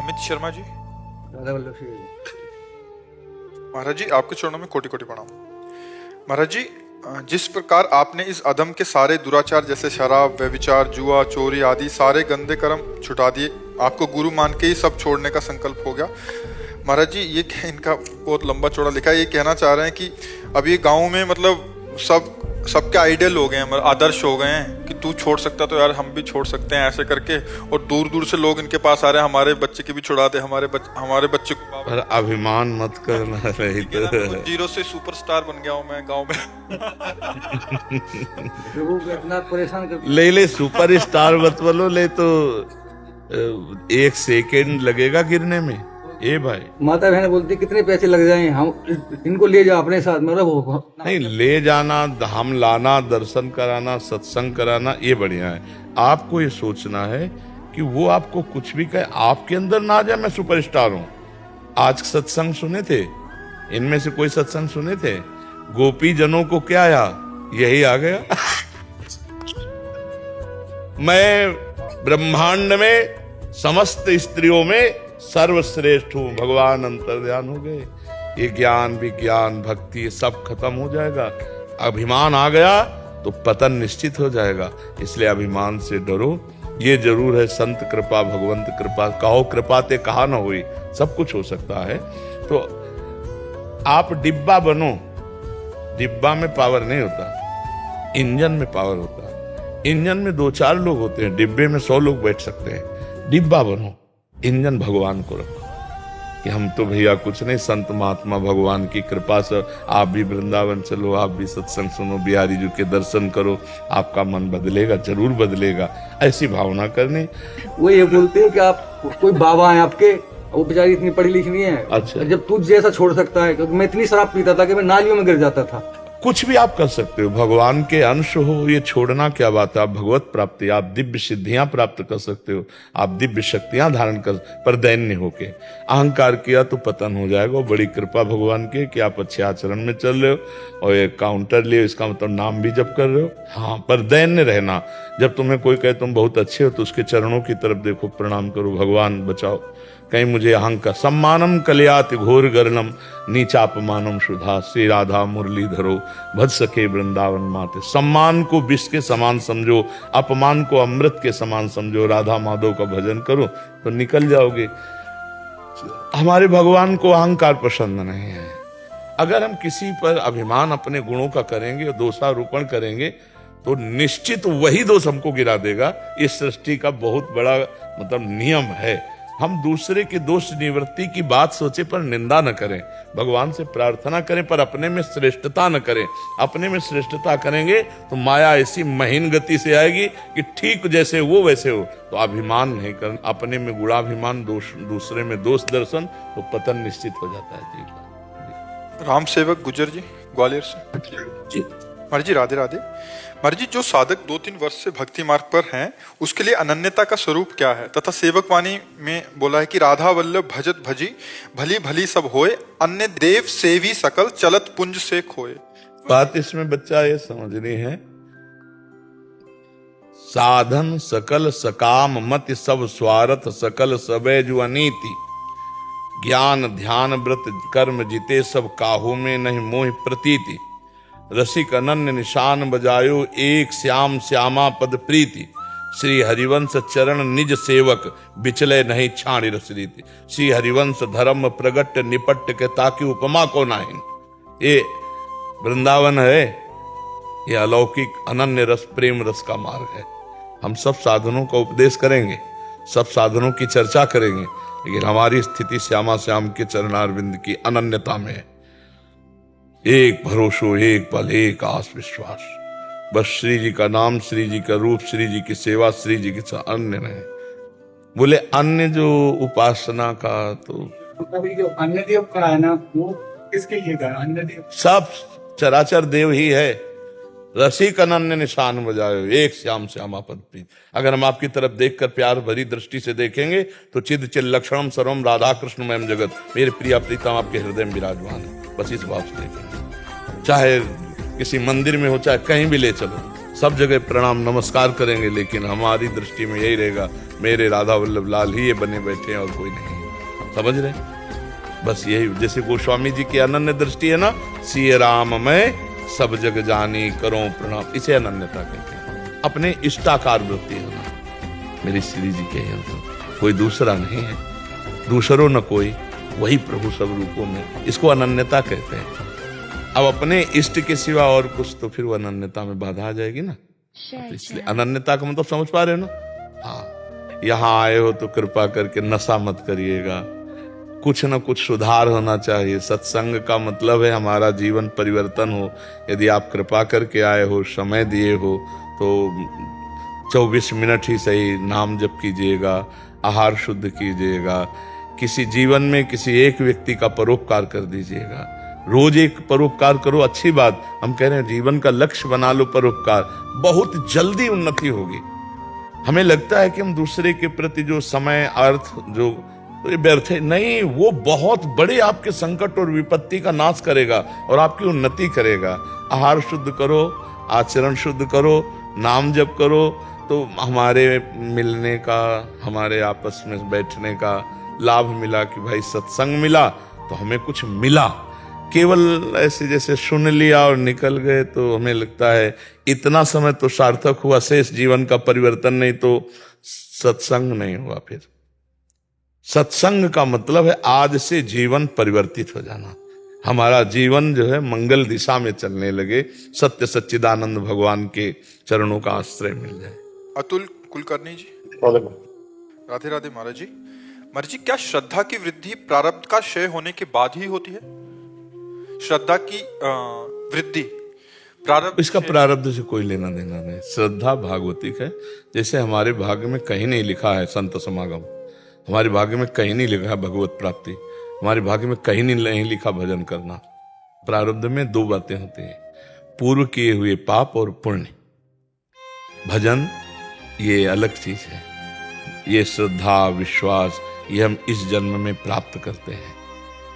अमित शर्मा जी। राधा वल्लभ सिंह जी। महाराज जी, आपके चरणों में कोटि कोटि प्रणाम। महाराज जी, जिस प्रकार आपने इस अधम के सारे दुराचार जैसे शराब, व्यभिचार, जुआ, चोरी आदि सारे गंदे कर्म छुटा दिए, आपको गुरु मान के ही सब छोड़ने का संकल्प हो गया। महाराज जी, ये इनका बहुत लंबा चौड़ा लिखा है। ये कहना चाह रहे हैं कि अब ये गाँव में मतलब सबके आइडियल हो गए हैं, मतलब आदर्श हो गए हैं कि तू छोड़ सकता तो यार हम भी छोड़ सकते हैं, ऐसे करके। और दूर दूर से लोग इनके पास आ रहे हैं, हमारे बच्चे की भी छुड़ा दे, हमारे बच्चे को। पर अभिमान मत करना रही तो जीरो से सुपरस्टार बन गया हूँ मैं गांव में। प्रभु को इतना परेशान कर ले सुपर स्टार मत बोलो, ले तो 1 सेकेंड लगेगा गिरने में। ए भाई, माता बहन बोलती कितने पैसे लग जाएं, हम इनको ले जाओ अपने साथ। मतलब नहीं, ले जाना, धाम लाना, दर्शन कराना, सत्संग कराना, ये बढ़िया है। आपको ये सोचना है कि वो आपको कुछ भी कहे, आपके अंदर ना आ जाए मैं सुपरस्टार हूं। आज सत्संग सुने थे, इनमें से कोई सत्संग सुने थे? गोपी जनों को क्या आया, यही आ गया। मैं ब्रह्मांड में समस्त स्त्रियों में सर्वश्रेष्ठ हूं, भगवान अंतर्ध्यान हो गए। ये ज्ञान विज्ञान भक्ति सब खत्म हो जाएगा। अभिमान आ गया तो पतन निश्चित हो जाएगा। इसलिए अभिमान से डरो। ये जरूर है, संत कृपा भगवंत कृपा, कहो कृपा ते कहा ना हुई, सब कुछ हो सकता है। तो आप डिब्बा बनो। डिब्बा में पावर नहीं होता, इंजन में पावर होता है। इंजन में 2-4 लोग होते हैं, डिब्बे में 100 लोग बैठ सकते हैं। डिब्बा बनो, इंजन भगवान को रखो कि हम तो भैया कुछ नहीं, संत महात्मा भगवान की कृपा से आप भी वृंदावन चलो, आप भी सत्संग सुनो, बिहारी जी के दर्शन करो, आपका मन बदलेगा, जरूर बदलेगा। ऐसी भावना करनी। वो ये बोलते हैं कि आप कोई बाबा हैं आपके, वो बेचारी इतनी पढ़ी लिखी नहीं है। अच्छा। जब तुझ जैसा छोड़ सकता है, क्योंकि मैं इतनी शराब पीता था कि मैं नालियों में गिर जाता था। कुछ भी आप कर सकते हो, भगवान के अंश हो, ये छोड़ना क्या बात है। आप भगवत प्राप्ति, आप दिव्य सिद्धियां प्राप्त कर सकते हो, आप दिव्य शक्तियां धारण कर, पर दैन्य होके अहंकार किया तो पतन हो जाएगा। और बड़ी कृपा भगवान की कि आप अच्छे आचरण में चल रहे हो और एक काउंटर लिए, इसका मतलब नाम भी जप कर रहे हो। हाँ, पर दैन्य रहना। जब तुम्हें कोई कहे तुम बहुत अच्छे हो तो उसके चरणों की तरफ देखो, प्रणाम करो, भगवान बचाओ, कहीं मुझे अहंकार। सम्मानम कल्याति घोर गर्णम नीचापमानम सुधा, श्री राधा मुरली धरो भज सके वृंदावन माते। सम्मान को विष के समान समझो, अपमान को अमृत के समान समझो, राधा माधव का भजन करो तो निकल जाओगे। हमारे भगवान को अहंकार पसंद नहीं है। अगर हम किसी पर अभिमान अपने गुणों का करेंगे और दोषारोपण करेंगे तो निश्चित वही दोष हमको गिरा देगा। इस सृष्टि का बहुत बड़ा मतलब नियम है। हम दूसरे के दोष निवृत्ति की बात सोचे पर निंदा न करें, भगवान से प्रार्थना करें पर अपने में श्रेष्ठता न करें। अपने में श्रेष्ठता करेंगे तो माया ऐसी महीन गति से आएगी कि ठीक जैसे वो वैसे हो। तो अभिमान नहीं कर, अपने में गुणाभिमान, दोष दूसरे में दोष दर्शन, तो पतन निश्चित हो जाता है। जी, राम सेवक गुजर जी, ग्वालियर से। जी। महाराज जी, राधे राधे। महाराज जी, जो साधक 2-3 वर्ष से भक्ति मार्ग पर हैं, उसके लिए अनन्यता का स्वरूप क्या है? तथा सेवक वाणी में बोला है कि राधा वल्लभ भजत भजी, भली भली सब होए, अन्य देव सेवी सकल, चलत पुंज से खोए। बात इसमें बच्चा ये समझनी है, साधन सकल सकाम मति सब स्वार्थ, सकल सबे जो अनीति, ज्ञान ध्यान व्रत कर्म जिते सब काहू में नहीं मोह प्रतीति, रसिक अनन्य निशान बजायो एक श्याम श्यामा पद प्रीति, श्री हरिवंश चरण निज सेवक बिचले नहीं छाणी रस रीति, श्री हरिवंश धर्म प्रगट निपट के ताकि उपमा को नाहिन। ये वृंदावन है, ये अलौकिक अनन्य रस प्रेम रस का मार्ग है। हम सब साधनों का उपदेश करेंगे, सब साधनों की चर्चा करेंगे, लेकिन हमारी स्थिति श्यामा श्याम के चरणारविंद की अनन्यता में है। एक भरोसो, एक बल, एक आस विश्वास, बस श्री जी का नाम, श्री जी का रूप, श्री जी की सेवा, श्री जी के साथ अन्य नहीं। बोले अन्य जो उपासना का, तो अभी जो अन्य देव का है ना, वो किसके लिए का अन्य देव? सब चराचर देव ही है। रसिक अनन्य निशान बजायो एक श्याम श्यामा पद प्रीत। अगर हम आपकी तरफ देखकर प्यार भरी दृष्टि से देखेंगे तो चिद चिल लक्षणम सर्वम राधा कृष्ण मयम जगत, मेरे प्रिया प्रीतम आपके हृदय में विराजमान है। बस इस भाव से देखेंगे, चाहे किसी मंदिर में हो चाहे कहीं भी ले चलो, सब जगह प्रणाम नमस्कार करेंगे, लेकिन हमारी दृष्टि में यही रहेगा मेरे राधा वल्लभ लाल ही ये बने बैठे हैं और कोई नहीं। समझ रहे? बस यही, जैसे गोस्वामी जी की अनन्य दृष्टि है ना, सिय राम मैं सब जग जानी करो प्रणाम, इसे अनन्यता कहते हैं। अपने इष्टाकार वृत्ति होना, मेरी श्री जी के यहाँ कोई दूसरा नहीं है, दूसरो न कोई, वही प्रभु सब रूपों में, इसको अनन्यता कहते हैं। अब अपने इष्ट के सिवा और कुछ तो फिर वो अनन्यता में बाधा आ जाएगी ना। तो इसलिए अनन्यता का मतलब समझ पा रहे हो ना? हाँ, यहाँ आए हो तो कृपा करके नशा मत करिएगा, कुछ न कुछ सुधार होना चाहिए। सत्संग का मतलब है हमारा जीवन परिवर्तन हो। यदि आप कृपा करके आए हो, समय दिए हो, तो 24 मिनट ही सही नाम जप कीजिएगा, आहार शुद्ध कीजिएगा, किसी जीवन में किसी एक व्यक्ति का परोपकार कर दीजिएगा। रोज एक परोपकार करो, अच्छी बात, हम कह रहे हैं जीवन का लक्ष्य बना लो परोपकार, बहुत जल्दी उन्नति होगी। हमें लगता है कि हम दूसरे के प्रति जो समय अर्थ जो तो ये व्यर्थ है, नहीं, वो बहुत बड़े आपके संकट और विपत्ति का नाश करेगा और आपकी उन्नति करेगा। आहार शुद्ध करो, आचरण शुद्ध करो, नाम जप करो, तो हमारे मिलने का, हमारे आपस में बैठने का लाभ मिला कि भाई सत्संग मिला तो हमें कुछ मिला। केवल ऐसे जैसे सुन लिया और निकल गए तो हमें लगता है इतना समय तो सार्थक हुआ, शेष जीवन का परिवर्तन नहीं तो सत्संग नहीं हुआ। फिर सत्संग का मतलब है आज से जीवन परिवर्तित हो जाना, हमारा जीवन जो है मंगल दिशा में चलने लगे, सत्य सच्चिदानंद भगवान के चरणों का आश्रय मिल जाए। अतुल कुलकर्णी जी, राधे राधे महाराज जी। महाराज जी, क्या श्रद्धा की वृद्धि प्रारब्ध का क्षय होने के बाद ही होती है? श्रद्धा की वृद्धि प्रारब्ध, इसका प्रारब्ध से कोई लेना देना नहीं। श्रद्धा भागवतिक है। जैसे हमारे भाग्य में कहीं नहीं लिखा है संत समागम, हमारे भाग्य में कहीं नहीं लिखा है भगवत प्राप्ति, हमारे भाग्य में कहीं नहीं लिखा भजन करना। प्रारब्ध में दो बातें होती हैं, पूर्व किए हुए पाप और पुण्य। भजन ये अलग चीज है, ये श्रद्धा विश्वास ये हम इस जन्म में प्राप्त करते हैं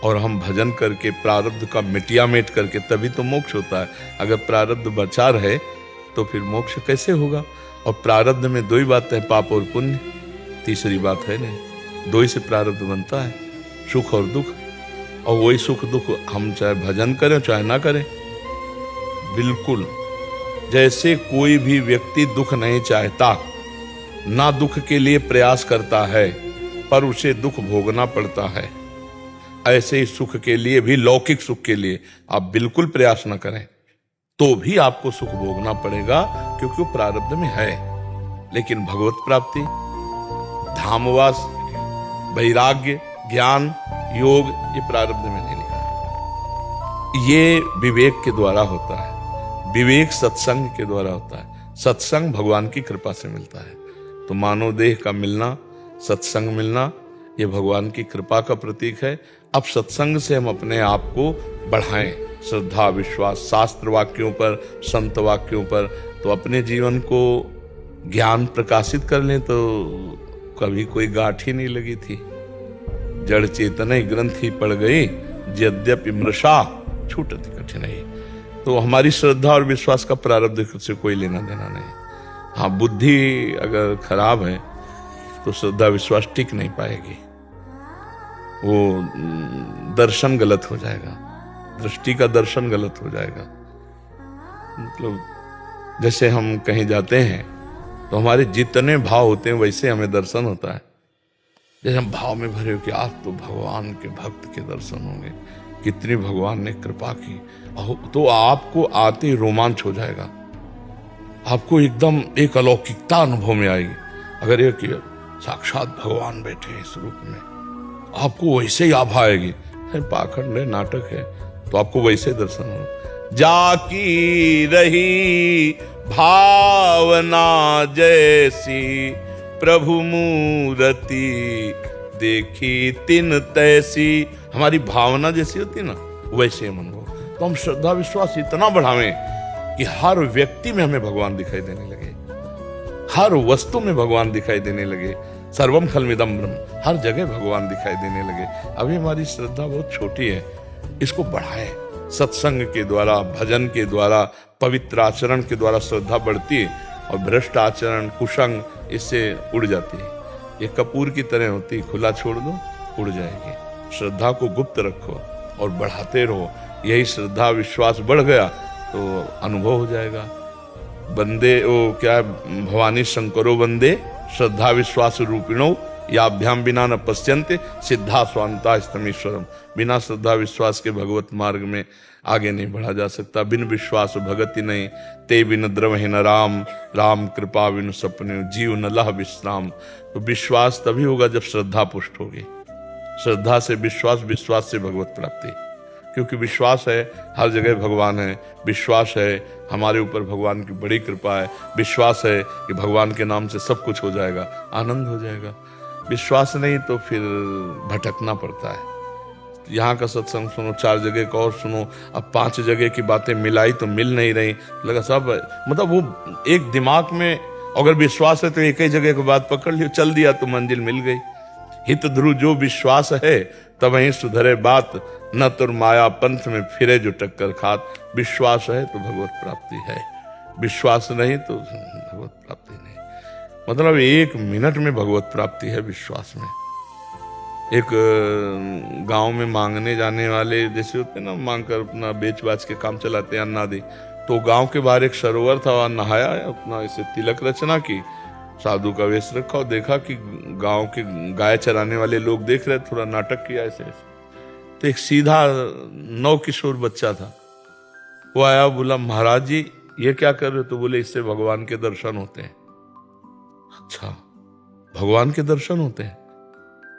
और हम भजन करके प्रारब्ध का मिटिया मेट करके तभी तो मोक्ष होता है। अगर प्रारब्ध बचा रहे तो फिर मोक्ष कैसे होगा? और प्रारब्ध में दो ही बातें हैं, पाप और पुण्य, तीसरी बात है नहीं। दो ही से प्रारब्ध बनता है, सुख और दुख, और वही सुख दुख हम चाहे भजन करें चाहे ना करें। बिल्कुल जैसे कोई भी व्यक्ति दुख नहीं चाहता, ना दुख के लिए प्रयास करता है, पर उसे दुख भोगना पड़ता है, ऐसे ही सुख के लिए भी, लौकिक सुख के लिए आप बिल्कुल प्रयास न करें तो भी आपको सुख भोगना पड़ेगा, क्योंकि वो प्रारब्ध में है। लेकिन भगवत प्राप्ति, धामवास, वैराग्य, ज्ञान, योग ये प्रारब्ध में नहीं लिखा है। ये विवेक के द्वारा होता है, विवेक सत्संग के द्वारा होता है। सत्संग भगवान की कृपा से मिलता है। तो मानव देह का मिलना, सत्संग मिलना, ये भगवान की कृपा का प्रतीक है। अब सत्संग से हम अपने आप को बढ़ाएं, श्रद्धा विश्वास शास्त्र वाक्यों पर, संत वाक्यों पर, तो अपने जीवन को ज्ञान प्रकाशित कर लें तो कभी कोई गांठ ही नहीं लगी थी। जड़ चेतन ग्रंथि पड़ गई, यद्यपि मृषा छूटती कठिनाई। तो हमारी श्रद्धा और विश्वास का प्रारब्ध से कोई लेना देना नहीं। हाँ, बुद्धि अगर खराब है तो श्रद्धा विश्वास टिक नहीं पाएगी, वो दर्शन गलत हो जाएगा, दृष्टि का दर्शन गलत हो जाएगा। मतलब जैसे हम कहीं जाते हैं तो हमारे जितने भाव होते हैं वैसे हमें दर्शन होता है। जैसे हम भाव में भरे हो कि आज तो भगवान के भक्त के दर्शन होंगे, कितनी भगवान ने कृपा की, तो आपको आते ही रोमांच हो जाएगा, आपको एकदम एक अलौकिकता अनुभव में आएगी। अगर ये कि साक्षात भगवान बैठे इस रूप में, आपको वैसे ही आभा आएगी। पाखंड है, नाटक है, तो आपको वैसे दर्शन हो। जाकी रही भावना जैसी, प्रभु मूर्ति देखी तिन तैसी। हमारी भावना जैसी होती ना वैसे हम अनुभव। तो हम श्रद्धा विश्वास इतना बढ़ावें कि हर व्यक्ति में हमें भगवान दिखाई देने लगे, हर वस्तु में भगवान दिखाई देने लगे। सर्वम खलमिदम ब्रह्म, हर जगह भगवान दिखाई देने लगे। अभी हमारी श्रद्धा बहुत छोटी है, इसको बढ़ाएं। सत्संग के द्वारा, भजन के द्वारा, पवित्र आचरण के द्वारा श्रद्धा बढ़ती है और भ्रष्ट आचरण, कुसंग इससे उड़ जाती है। ये कपूर की तरह होती, खुला छोड़ दो उड़ जाएगी। श्रद्धा को गुप्त रखो और बढ़ाते रहो। यही श्रद्धा विश्वास बढ़ गया तो अनुभव हो जाएगा। बंदे वो क्या, भवानी शंकरो वंदे श्रद्धा विश्वास रूपिणो याभ्याम बिना न पश्यन्ते सिद्धा स्वांता स्तमीश्वरम। बिना श्रद्धा विश्वास के भगवत मार्ग में आगे नहीं बढ़ा जा सकता। बिन विश्वास भगति नहीं, ते बिन द्रवहि न राम, राम कृपा बिन सपने जीव न लह विश्राम। तो विश्वास तभी होगा जब श्रद्धा पुष्ट होगी। श्रद्धा से विश्वास, विश्वास से भगवत प्राप्ति। क्योंकि विश्वास है हर जगह भगवान है, विश्वास है हमारे ऊपर भगवान की बड़ी कृपा है, विश्वास है कि भगवान के नाम से सब कुछ हो जाएगा, आनंद हो जाएगा। विश्वास नहीं तो फिर भटकना पड़ता है। यहाँ का सत्संग सुनो, 4 जगह का और सुनो, अब 5 जगह की बातें मिलाई तो मिल नहीं रही, लगा सब मतलब वो एक दिमाग में अगर विश्वास है तो एक ही जगह की बात पकड़ लियो, चल दिया तो मंजिल मिल गई। हित ध्रुव जो विश्वास है तब वहीं सुधरे बात, न तुर माया पंथ में फिरे जो टक्कर खात। विश्वास है तो भगवत प्राप्ति है, विश्वास नहीं तो भगवत प्राप्ति नहीं। मतलब 1 मिनट में भगवत प्राप्ति है विश्वास में। एक गांव में मांगने जाने वाले जैसे होते ना, मांग कर अपना बेच बाच के काम चलाते हैं अन्नादि, तो गांव के बाहर एक सरोवर था, वहां नहाया, अपना ऐसे तिलक रचना की, साधु का वेश रखा और देखा कि गांव के गाय चराने वाले लोग देख रहे, थोड़ा नाटक किया ऐसे ऐसे। तो एक सीधा 9 किशोर बच्चा था, वो आया, बोला महाराज जी ये क्या कर रहे हो? तो बोले इससे भगवान के दर्शन होते हैं। अच्छा, भगवान के दर्शन होते हैं?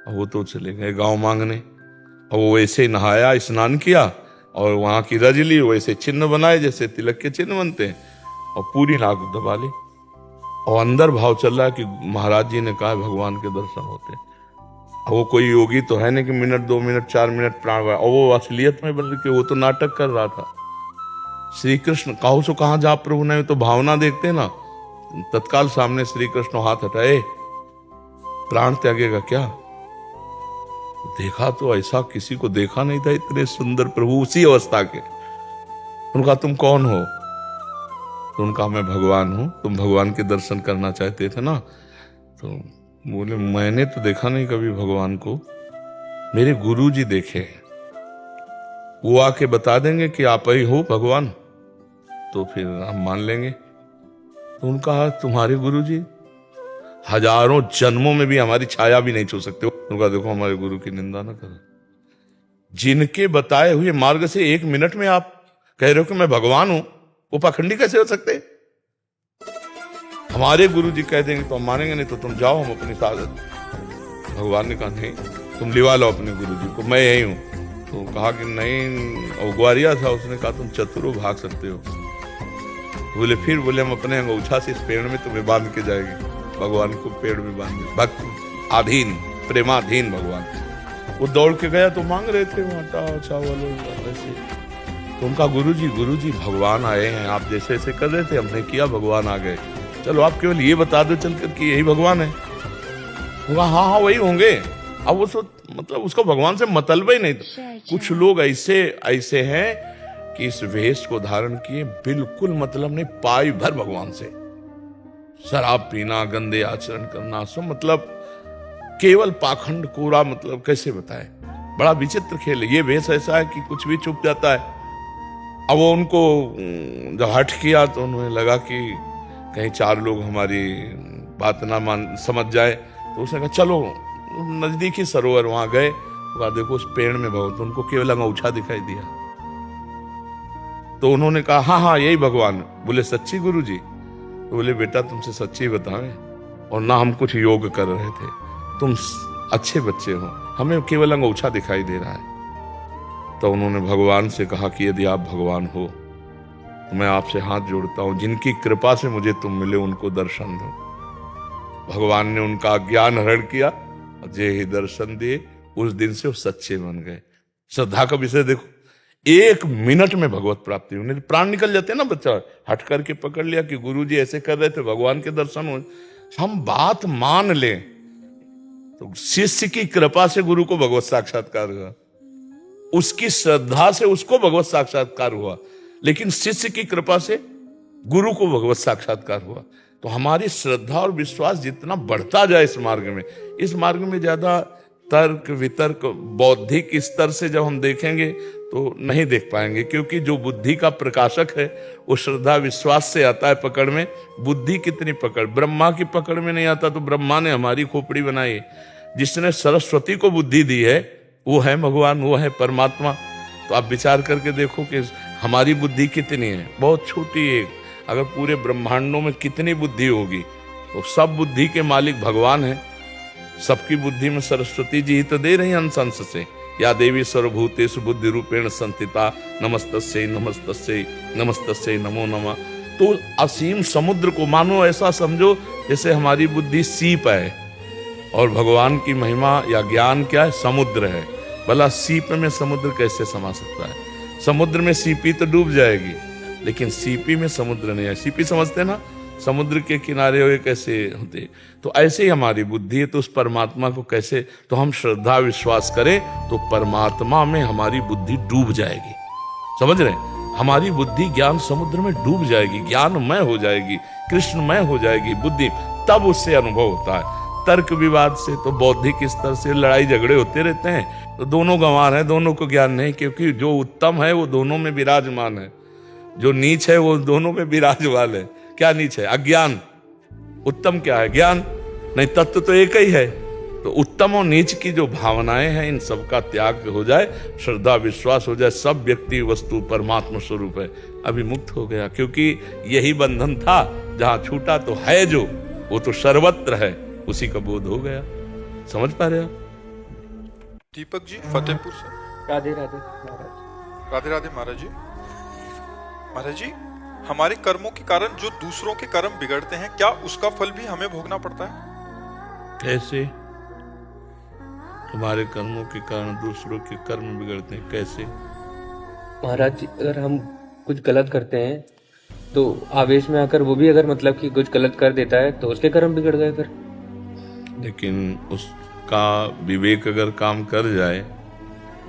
और वो तो चले गए गांव मांगने, और वो वैसे ही नहाया, स्नान किया और वहां की रज ली, वैसे चिन्ह बनाए जैसे तिलक के चिन्ह बनते हैं, और पूरी नाक दबा ली। और अंदर भाव चल रहा है कि महाराज जी ने कहा भगवान के दर्शन होते हैं। वो कोई योगी तो है नहीं कि मिनट 2 मिनट 4 मिनट प्राण, और वो असलियत में बन के वो तो नाटक कर रहा था। श्री कृष्ण कहो सो कहां जा प्रभु ने, तो भावना देखते ना, तत्काल सामने श्री कृष्ण हाथ हटाए, प्राण त्यागेगा क्या? देखा तो ऐसा किसी को देखा नहीं था, इतने सुंदर प्रभु उसी अवस्था के। उनका तुम कौन हो? तो उनका मैं भगवान हूं, तुम भगवान के दर्शन करना चाहते थे ना? तो बोले मैंने तो देखा नहीं कभी भगवान को, मेरे गुरु जी देखे, वो आके बता देंगे कि आप ही हो भगवान, तो फिर हम मान लेंगे। तो उनका तुम्हारे गुरु जी हजारों जन्मों में भी हमारी छाया भी नहीं छू सकते। उनका देखो हमारे गुरु की निंदा ना करो। जिनके बताए हुए मार्ग से 1 मिनट में आप कह रहे हो कि मैं भगवान हूं, वो पाखंडी कैसे हो सकते? हमारे गुरु जी कह देंगे तो हम मानेंगे, नहीं तो तुम जाओ, हम अपनी साधन। भगवान ने कहा नहीं, तुम लिवा लो अपने गुरु जी को, मैं यही हूं। तो कहा कि नहीं, और ग्वारिया था, उसने कहा तुम चतुर भाग सकते हो। बोले फिर बोले हम अपने अंगूछा से इस पेड़ में तुम्हें बांध के जाएंगे। भगवान को पेड़ में बांध, भक्त आधीन, प्रेमाधीन भगवान। वो दौड़ के गया तो मांग रहे थे आटा चावल ऐसे। तो उनका गुरु जी भगवान आए हैं, आप जैसे ऐसे कर रहे थे, हमने किया, भगवान आ गए। चलो आप केवल ये बता दो चलकर कि यही भगवान है। हाँ वही होंगे। अब वो मतलब उसको भगवान से मतलब ही नहीं था। कुछ लोग ऐसे हैं कि इस वेश को धारण किए बिल्कुल मतलब नहीं, पाई भर भगवान से। शराब पीना, गंदे आचरण करना, सब मतलब केवल पाखंड कोरा, मतलब कैसे बताए, बड़ा विचित्र खेल है। ये वेश ऐसा है कि कुछ भी चुप जाता है। अब वो उनको जब हट किया तो उन्हें लगा कि कहीं 4 लोग हमारी बात ना समझ जाए, तो उसने कहा चलो नजदीकी सरोवर, वहां गए, तो देखो उस पेड़ में बहुत, उनको केवल अंगूछा दिखाई दिया। तो उन्होंने कहा हाँ यही भगवान। बोले सच्ची गुरु जी? तो बोले बेटा तुमसे सच्ची बताएं, और ना हम कुछ योग कर रहे थे, तुम अच्छे बच्चे हो, हमें केवल अंगूछा दिखाई दे रहा है। तो उन्होंने भगवान से कहा कि यदि आप भगवान हो तो मैं आपसे हाथ जोड़ता हूं, जिनकी कृपा से मुझे तुम मिले उनको दर्शन दो। भगवान ने उनका ज्ञान हरण किया, जे ही दर्शन दिए, उस दिन से वो सच्चे बन गए। श्रद्धा का विषय देखो, 1 मिनट में भगवत प्राप्ति होने, प्राण निकल जाते हैं ना। बच्चा हट करके पकड़ लिया कि गुरुजी ऐसे कर रहे थे, भगवान के दर्शन हो, हम बात मान लें तो शिष्य की कृपा से गुरु को भगवत साक्षात्कार हुआ, उसकी श्रद्धा से उसको भगवत साक्षात्कार हुआ, लेकिन शिष्य की कृपा से गुरु को भगवत साक्षात्कार हुआ। तो हमारी श्रद्धा और विश्वास जितना बढ़ता जाए इस मार्ग में ज्यादा तर्क वितर्क बौद्धिक स्तर से जब हम देखेंगे तो नहीं देख पाएंगे, क्योंकि जो बुद्धि का प्रकाशक है वो श्रद्धा विश्वास से आता है पकड़ में। बुद्धि कितनी पकड़, ब्रह्मा की पकड़ में नहीं आता, तो ब्रह्मा ने हमारी खोपड़ी बनाई। जिसने सरस्वती को बुद्धि दी है वो है भगवान, वो है परमात्मा। तो आप विचार करके देखो कि हमारी बुद्धि कितनी है, बहुत छोटी है। अगर पूरे ब्रह्मांडों में कितनी बुद्धि होगी, तो सब बुद्धि के मालिक भगवान है। सबकी बुद्धि में सरस्वती जी ही तो दे रही अंश अंश से। या देवी सर्वभूतेषु बुद्धि रूपेण संस्थिता नमस्तस्यै नमस्तस्यै नमस्तस्यै नमो नमः। तो असीम समुद्र को मानो ऐसा समझो जैसे हमारी बुद्धि सीप है, और भगवान की महिमा या ज्ञान क्या है, समुद्र है। भला सीप में समुद्र कैसे समा सकता है? समुद्र में सीपी तो डूब जाएगी, लेकिन सीपी में समुद्र नहीं है। सीपी समझते ना, समुद्र के किनारे हुए कैसे होते, तो ऐसे ही हमारी बुद्धि है। तो उस परमात्मा को कैसे, तो हम श्रद्धा विश्वास करें तो परमात्मा में हमारी बुद्धि डूब जाएगी। समझ रहे हैं? हमारी बुद्धि ज्ञान समुद्र में डूब जाएगी, ज्ञानमय हो जाएगी, कृष्णमय हो जाएगी बुद्धि। तब उससे अनुभव होता है। तर्क विवाद से तो बौद्धिक स्तर से लड़ाई झगड़े होते रहते हैं, तो दोनों गंवार हैं, दोनों को ज्ञान नहीं। क्योंकि जो उत्तम है वो दोनों में विराजमान है, जो नीच है वो दोनों में विराजमान है। क्या नीच है? अज्ञान। उत्तम क्या है? ज्ञान। नहीं, तत्व तो एक ही है। तो उत्तम और नीच की जो भावनाएं हैं, इन सब का त्याग हो जाए, श्रद्धा विश्वास हो जाए, सब व्यक्ति वस्तु परमात्मा स्वरूप है, अभी मुक्त हो गया। क्योंकि यही बंधन था, जहां छूटा तो है जो, वो तो सर्वत्र है, उसी का बोध हो गया। समझ पा रहे आप? दीपक जी फतेहपुर से। राधे राधे महाराज। राधे राधे महाराज जी। महाराज जी, हमारे कर्मों के कारण जो दूसरों के कर्म बिगड़ते हैं, क्या उसका फल भी हमें भोगना पड़ता है? कैसे? हमारे कर्मों के कारण दूसरों के कर्म बिगड़ते हैं, कैसे? महाराज जी, अगर हम कुछ गलत करते हैं तो आवेश में आकर वो भी अगर मतलब कि कुछ गलत कर देता है तो उसके कर्म बिगड़ गए फिर। लेकिन उसका विवेक अगर काम कर जाए,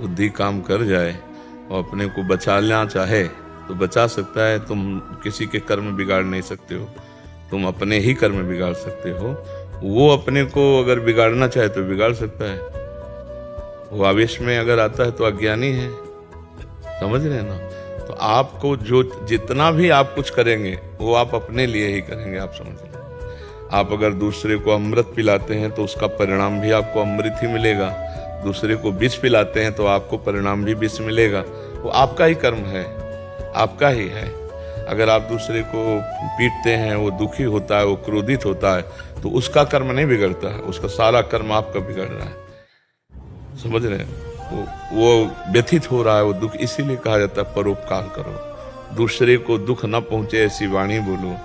बुद्धि काम कर जाए और अपने को बचा लेना चाहे तो बचा सकता है। तुम किसी के कर्म बिगाड़ नहीं सकते हो, तुम अपने ही कर्म बिगाड़ सकते हो। वो अपने को अगर बिगाड़ना चाहे तो बिगाड़ सकता है। वो आवेश में अगर आता है तो अज्ञानी है। समझ रहे हैं ना? तो आपको जो जितना भी आप कुछ करेंगे वो आप अपने लिए ही करेंगे। आप समझ रहे हैं? आप अगर दूसरे को अमृत पिलाते हैं तो उसका परिणाम भी आपको अमृत ही मिलेगा। दूसरे को विष पिलाते हैं तो आपको परिणाम भी विष मिलेगा। वो आपका ही कर्म है, आपका ही है। अगर आप दूसरे को पीटते हैं, वो दुखी होता है, वो क्रोधित होता है, तो उसका कर्म नहीं बिगड़ता है, उसका सारा कर्म आपका बिगड़ रहा है। समझ रहे हैं? वो व्यथित हो रहा है, वो दुख। इसीलिए कहा जाता है परोपकार करो, दूसरे को दुख न पहुंचे ऐसी वाणी बोलो,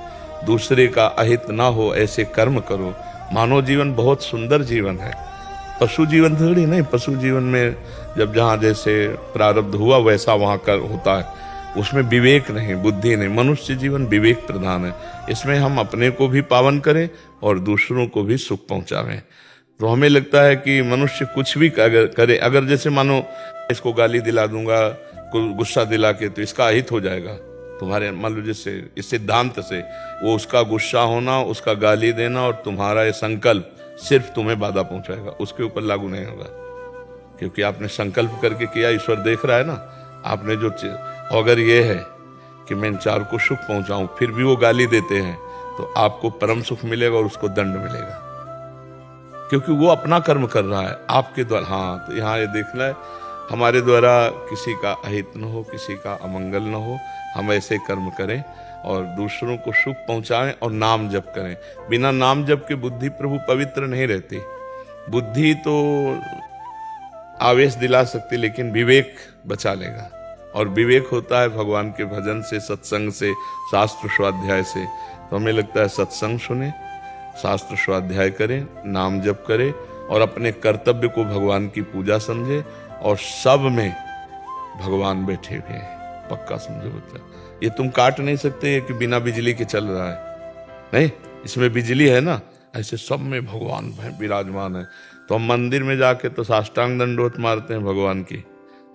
दूसरे का अहित ना हो ऐसे कर्म करो। मानव जीवन बहुत सुंदर जीवन है, पशु जीवन थोड़ी नहीं। पशु जीवन में जब जहाँ जैसे प्रारब्ध हुआ वैसा वहाँ कर होता है, उसमें विवेक नहीं, बुद्धि नहीं। मनुष्य जीवन विवेक प्रधान है। इसमें हम अपने को भी पावन करें और दूसरों को भी सुख पहुंचावें। तो हमें लगता है कि मनुष्य कुछ भी करे, अगर जैसे मानो इसको गाली दिला दूंगा, गुस्सा दिला के, तो इसका अहित हो जाएगा तुम्हारे। मान लो जैसे इस सिद्धांत से वो उसका गुस्सा होना, उसका गाली देना और तुम्हारा ये संकल्प सिर्फ तुम्हें बाधा पहुंचाएगा, उसके ऊपर लागू नहीं होगा। क्योंकि आपने संकल्प करके किया, ईश्वर देख रहा है ना। आपने जो अगर ये है कि मैं इन चार को सुख पहुंचाऊं, फिर भी वो गाली देते हैं, तो आपको परम सुख मिलेगा और उसको दंड मिलेगा, क्योंकि वो अपना कर्म कर रहा है आपके द्वारा। हाँ, तो यहाँ ये देखना है, हमारे द्वारा किसी का अहित न हो, किसी का अमंगल न हो। हम ऐसे कर्म करें और दूसरों को सुख पहुंचाएं और नाम जप करें। बिना नाम जप के बुद्धि प्रभु पवित्र नहीं रहती। बुद्धि तो आवेश दिला सकती, लेकिन विवेक बचा लेगा। और विवेक होता है भगवान के भजन से, सत्संग से, शास्त्र स्वाध्याय से। तो हमें लगता है सत्संग सुने, शास्त्र स्वाध्याय करें, नाम जप करें और अपने कर्तव्य को भगवान की पूजा समझे। और सब में भगवान बैठे हुए हैं, पक्का समझो बच्चा। ये तुम काट नहीं सकते कि बिना बिजली के चल रहा है, नहीं, इसमें बिजली है ना। ऐसे सब में भगवान विराजमान है। तो हम मंदिर में जाके तो साष्टांग दंडोत मारते हैं भगवान की,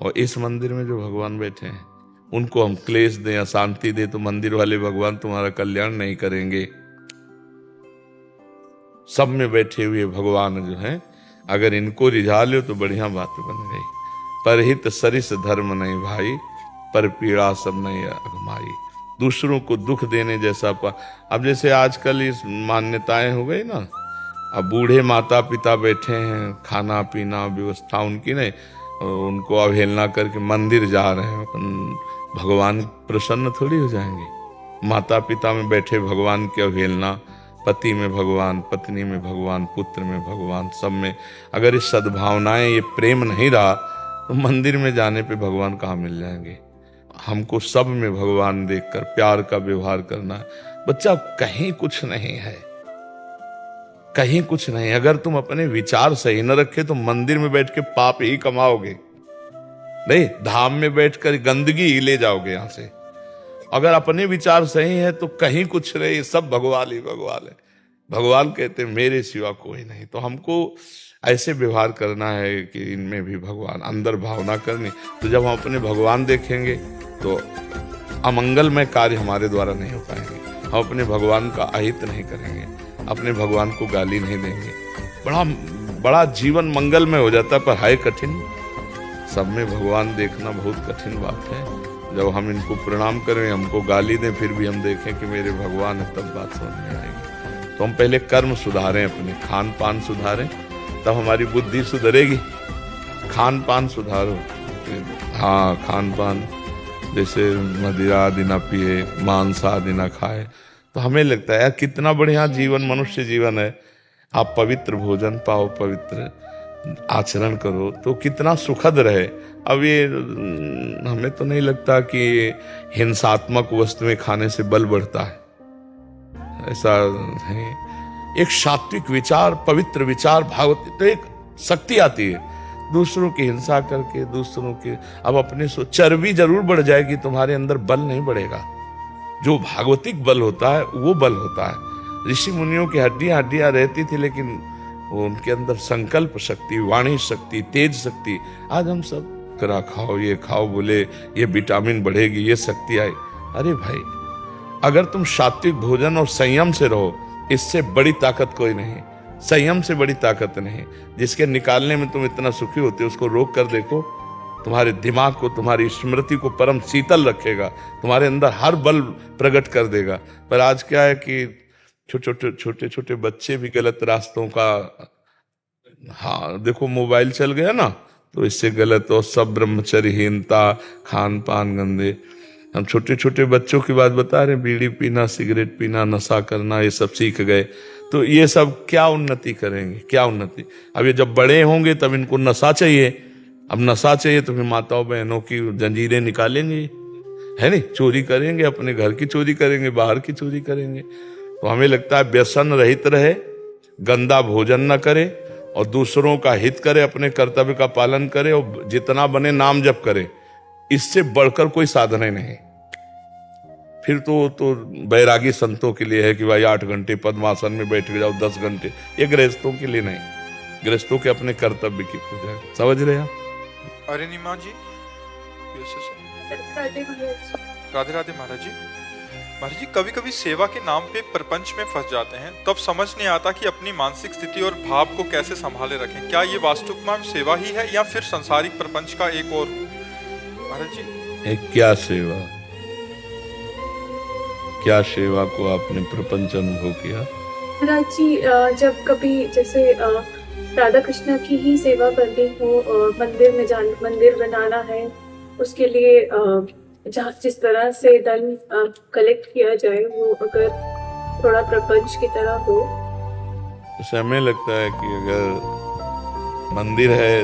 और इस मंदिर में जो भगवान बैठे हैं उनको हम क्लेश दें या शांति दें तो मंदिर वाले भगवान तुम्हारा कल्याण नहीं करेंगे। सब में बैठे हुए भगवान जो हैं, अगर इनको रिझा लो तो बढ़िया बात बन गई। परहित सरिस धर्म नहीं भाई, पर पीड़ा सब नहीं अगमाई। दूसरों को दुख देने जैसा अब जैसे आजकल इस मान्यताएं हो गई ना, अब बूढ़े माता पिता बैठे हैं, खाना पीना व्यवस्था उनकी नहीं, उनको अवहेलना करके मंदिर जा रहे हैं, भगवान प्रसन्न थोड़ी हो जाएंगे। माता पिता में बैठे भगवान की अवहेलना, पति में भगवान, पत्नी में भगवान, पुत्र में भगवान, सब में अगर ये सद्भावनाएं, ये प्रेम नहीं रहा तो मंदिर में जाने पे भगवान कहाँ मिल जाएंगे। हमको सब में भगवान देखकर प्यार का व्यवहार करना है। बच्चा कहीं कुछ नहीं है, कहीं कुछ नहीं। अगर तुम अपने विचार सही न रखे तो मंदिर में बैठ के पाप ही कमाओगे, नहीं धाम में बैठकर गंदगी ही ले जाओगे यहां से। अगर अपने विचार सही है तो कहीं कुछ नहीं, सब भगवान ही भगवान है। भगवान कहते मेरे सिवा कोई नहीं। तो हमको ऐसे व्यवहार करना है कि इनमें भी भगवान, अंदर भावना करनी। तो जब हम अपने भगवान देखेंगे तो अमंगलमय कार्य हमारे द्वारा नहीं हो पाएंगे। हम अपने भगवान का अहित नहीं करेंगे, अपने भगवान को गाली नहीं देंगे। बड़ा बड़ा जीवन मंगलमय हो जाता है, पर है कठिन। सब में भगवान देखना बहुत कठिन बात है। जब हम इनको प्रणाम करें, हमको गाली दें, फिर भी हम देखें कि मेरे भगवान है, तब बात समझ में आएगी। तो हम पहले कर्म सुधारें, अपने खान पान सुधारें, तब हमारी बुद्धि सुधरेगी। खान पान सुधारो, हाँ खान पान, जैसे मदिरा आदि ना पिए, मांस आदि ना खाए। तो हमें लगता है यार कितना बढ़िया जीवन, मनुष्य जीवन है। आप पवित्र भोजन पाओ, पवित्र आचरण करो तो कितना सुखद रहे। अब ये हमें तो नहीं लगता कि हिंसात्मक वस्तुएं खाने से बल बढ़ता है, ऐसा है। एक सात्विक विचार, पवित्र विचार, भागवत, तो एक शक्ति आती है। दूसरों की हिंसा करके, दूसरों के, अब अपने सो चर्बी जरूर बढ़ जाएगी, तुम्हारे अंदर बल नहीं बढ़ेगा। जो भागवतिक बल होता है वो बल होता है। ऋषि मुनियों की हड्डियां हड्डियां रहती थी, लेकिन उनके अंदर संकल्प शक्ति, वाणी शक्ति, तेज शक्ति। आज हम सब करा खाओ, ये खाओ, बोले ये विटामिन बढ़ेगी, ये शक्ति आई। अरे भाई, अगर तुम सात्विक भोजन और संयम से रहो, इससे बड़ी ताकत कोई नहीं, संयम से बड़ी ताकत नहीं। जिसके निकालने में तुम इतना सुखी होते हो, उसको रोक कर देखो, तुम्हारे दिमाग को, तुम्हारी स्मृति को परम शीतल रखेगा, तुम्हारे अंदर हर बल प्रकट कर देगा। पर आज क्या है कि छोटे छोटे बच्चे भी गलत रास्तों का, हाँ देखो मोबाइल चल गया ना, तो इससे गलत, और सब ब्रह्मचर्यहीनता, खान पान गंदे। हम छोटे छोटे बच्चों की बात बता रहे, बीड़ी पीना, सिगरेट पीना, नशा करना, ये सब सीख गए। तो ये सब क्या उन्नति करेंगे, क्या उन्नति। अब ये जब बड़े होंगे तब इनको नशा चाहिए। अब नशा चाहिए तो फिर माताओं बहनों की जंजीरें निकालेंगे, है नहीं, चोरी करेंगे, अपने घर की चोरी करेंगे, बाहर की चोरी करेंगे। तो हमें लगता है व्यसन रहित रहे, गंदा भोजन न करे और दूसरों का हित करे, अपने कर्तव्य का पालन करे और जितना बने नाम जप करे। इससे बढ़कर कोई साधन ही नहीं। फिर तो बैरागी संतों के लिए है कि भाई 8 घंटे पद्मासन में बैठ जाओ, 10 घंटे। ये गृहस्थों के लिए नहीं, गृहस्थों के अपने कर्तव्य की पूजा है। समझ रहे आप? अरुणिमा जी, राधे राधे महाराज जी। महाराज जी, कभी कभी सेवा के नाम पे प्रपंच में फंस जाते हैं, तब समझ नहीं आता कि अपनी मानसिक स्थिति और भाव को कैसे संभाले रखें। क्या ये वास्तविक में सेवा ही है या फिर संसारिक प्रपंच का एक और? महाराज जी, क्या सेवा, क्या सेवा को आपने प्रपंच अनुभव किया? महाराज जी, जब कभी जैसे राधा कृष्ण की ही सेवा करनी हो, मंदिर बनाना है, उसके लिए जहाँ जिस तरह से धन कलेक्ट किया जाए वो अगर थोड़ा प्रपंच की तरह हो। तो हमें लगता है कि अगर मंदिर है,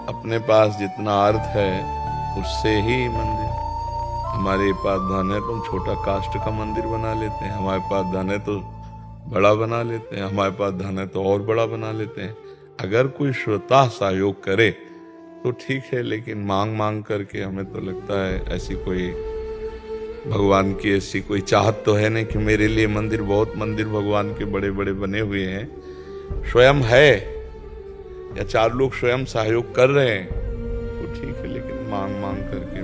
अपने पास जितना अर्थ है उससे ही मंदिर। हमारे पास धन है तो हम छोटा कास्ट का मंदिर बना लेते हैं, हमारे पास धन है तो बड़ा बना लेते हैं, हमारे पास धन है तो और बड़ा बना लेते हैं। अगर कोई स्वतः सहयोग करे तो ठीक है, लेकिन मांग करके हमें तो लगता है ऐसी कोई भगवान की ऐसी कोई चाहत तो है नहीं कि मेरे लिए मंदिर, बहुत मंदिर भगवान के बड़े बड़े बने हुए हैं, स्वयं है या 4 लोग स्वयं सहयोग कर रहे हैं तो ठीक है, लेकिन मांग करके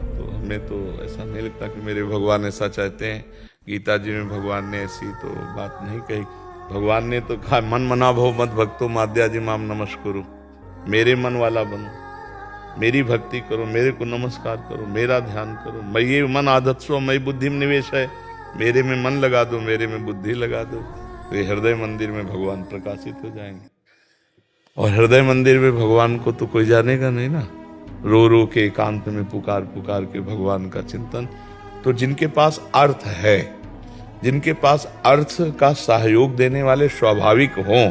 तो हमें तो ऐसा नहीं लगता कि मेरे भगवान ऐसा चाहते हैं। गीता जी में भगवान ने ऐसी तो बात नहीं कही भगवान ने तो कहा मन मना भव मत भक्तो माद्याजी माम नमस्कुरु, मेरे मन वाला बनो, मेरी भक्ति करो, मेरे को नमस्कार करो, मेरा ध्यान करो। मयि मन आधत्स्व मयि बुद्धि निवेश है, मेरे में मन लगा दो, मेरे में बुद्धि लगा दो, तो ये हृदय मंदिर में भगवान प्रकाशित हो जाएंगे। और हृदय मंदिर में भगवान को तो कोई जानेगा नहीं ना, रो रो के एकांत में पुकार पुकार के भगवान का चिंतन। तो जिनके पास अर्थ है, जिनके पास अर्थ का सहयोग देने वाले स्वाभाविक हों,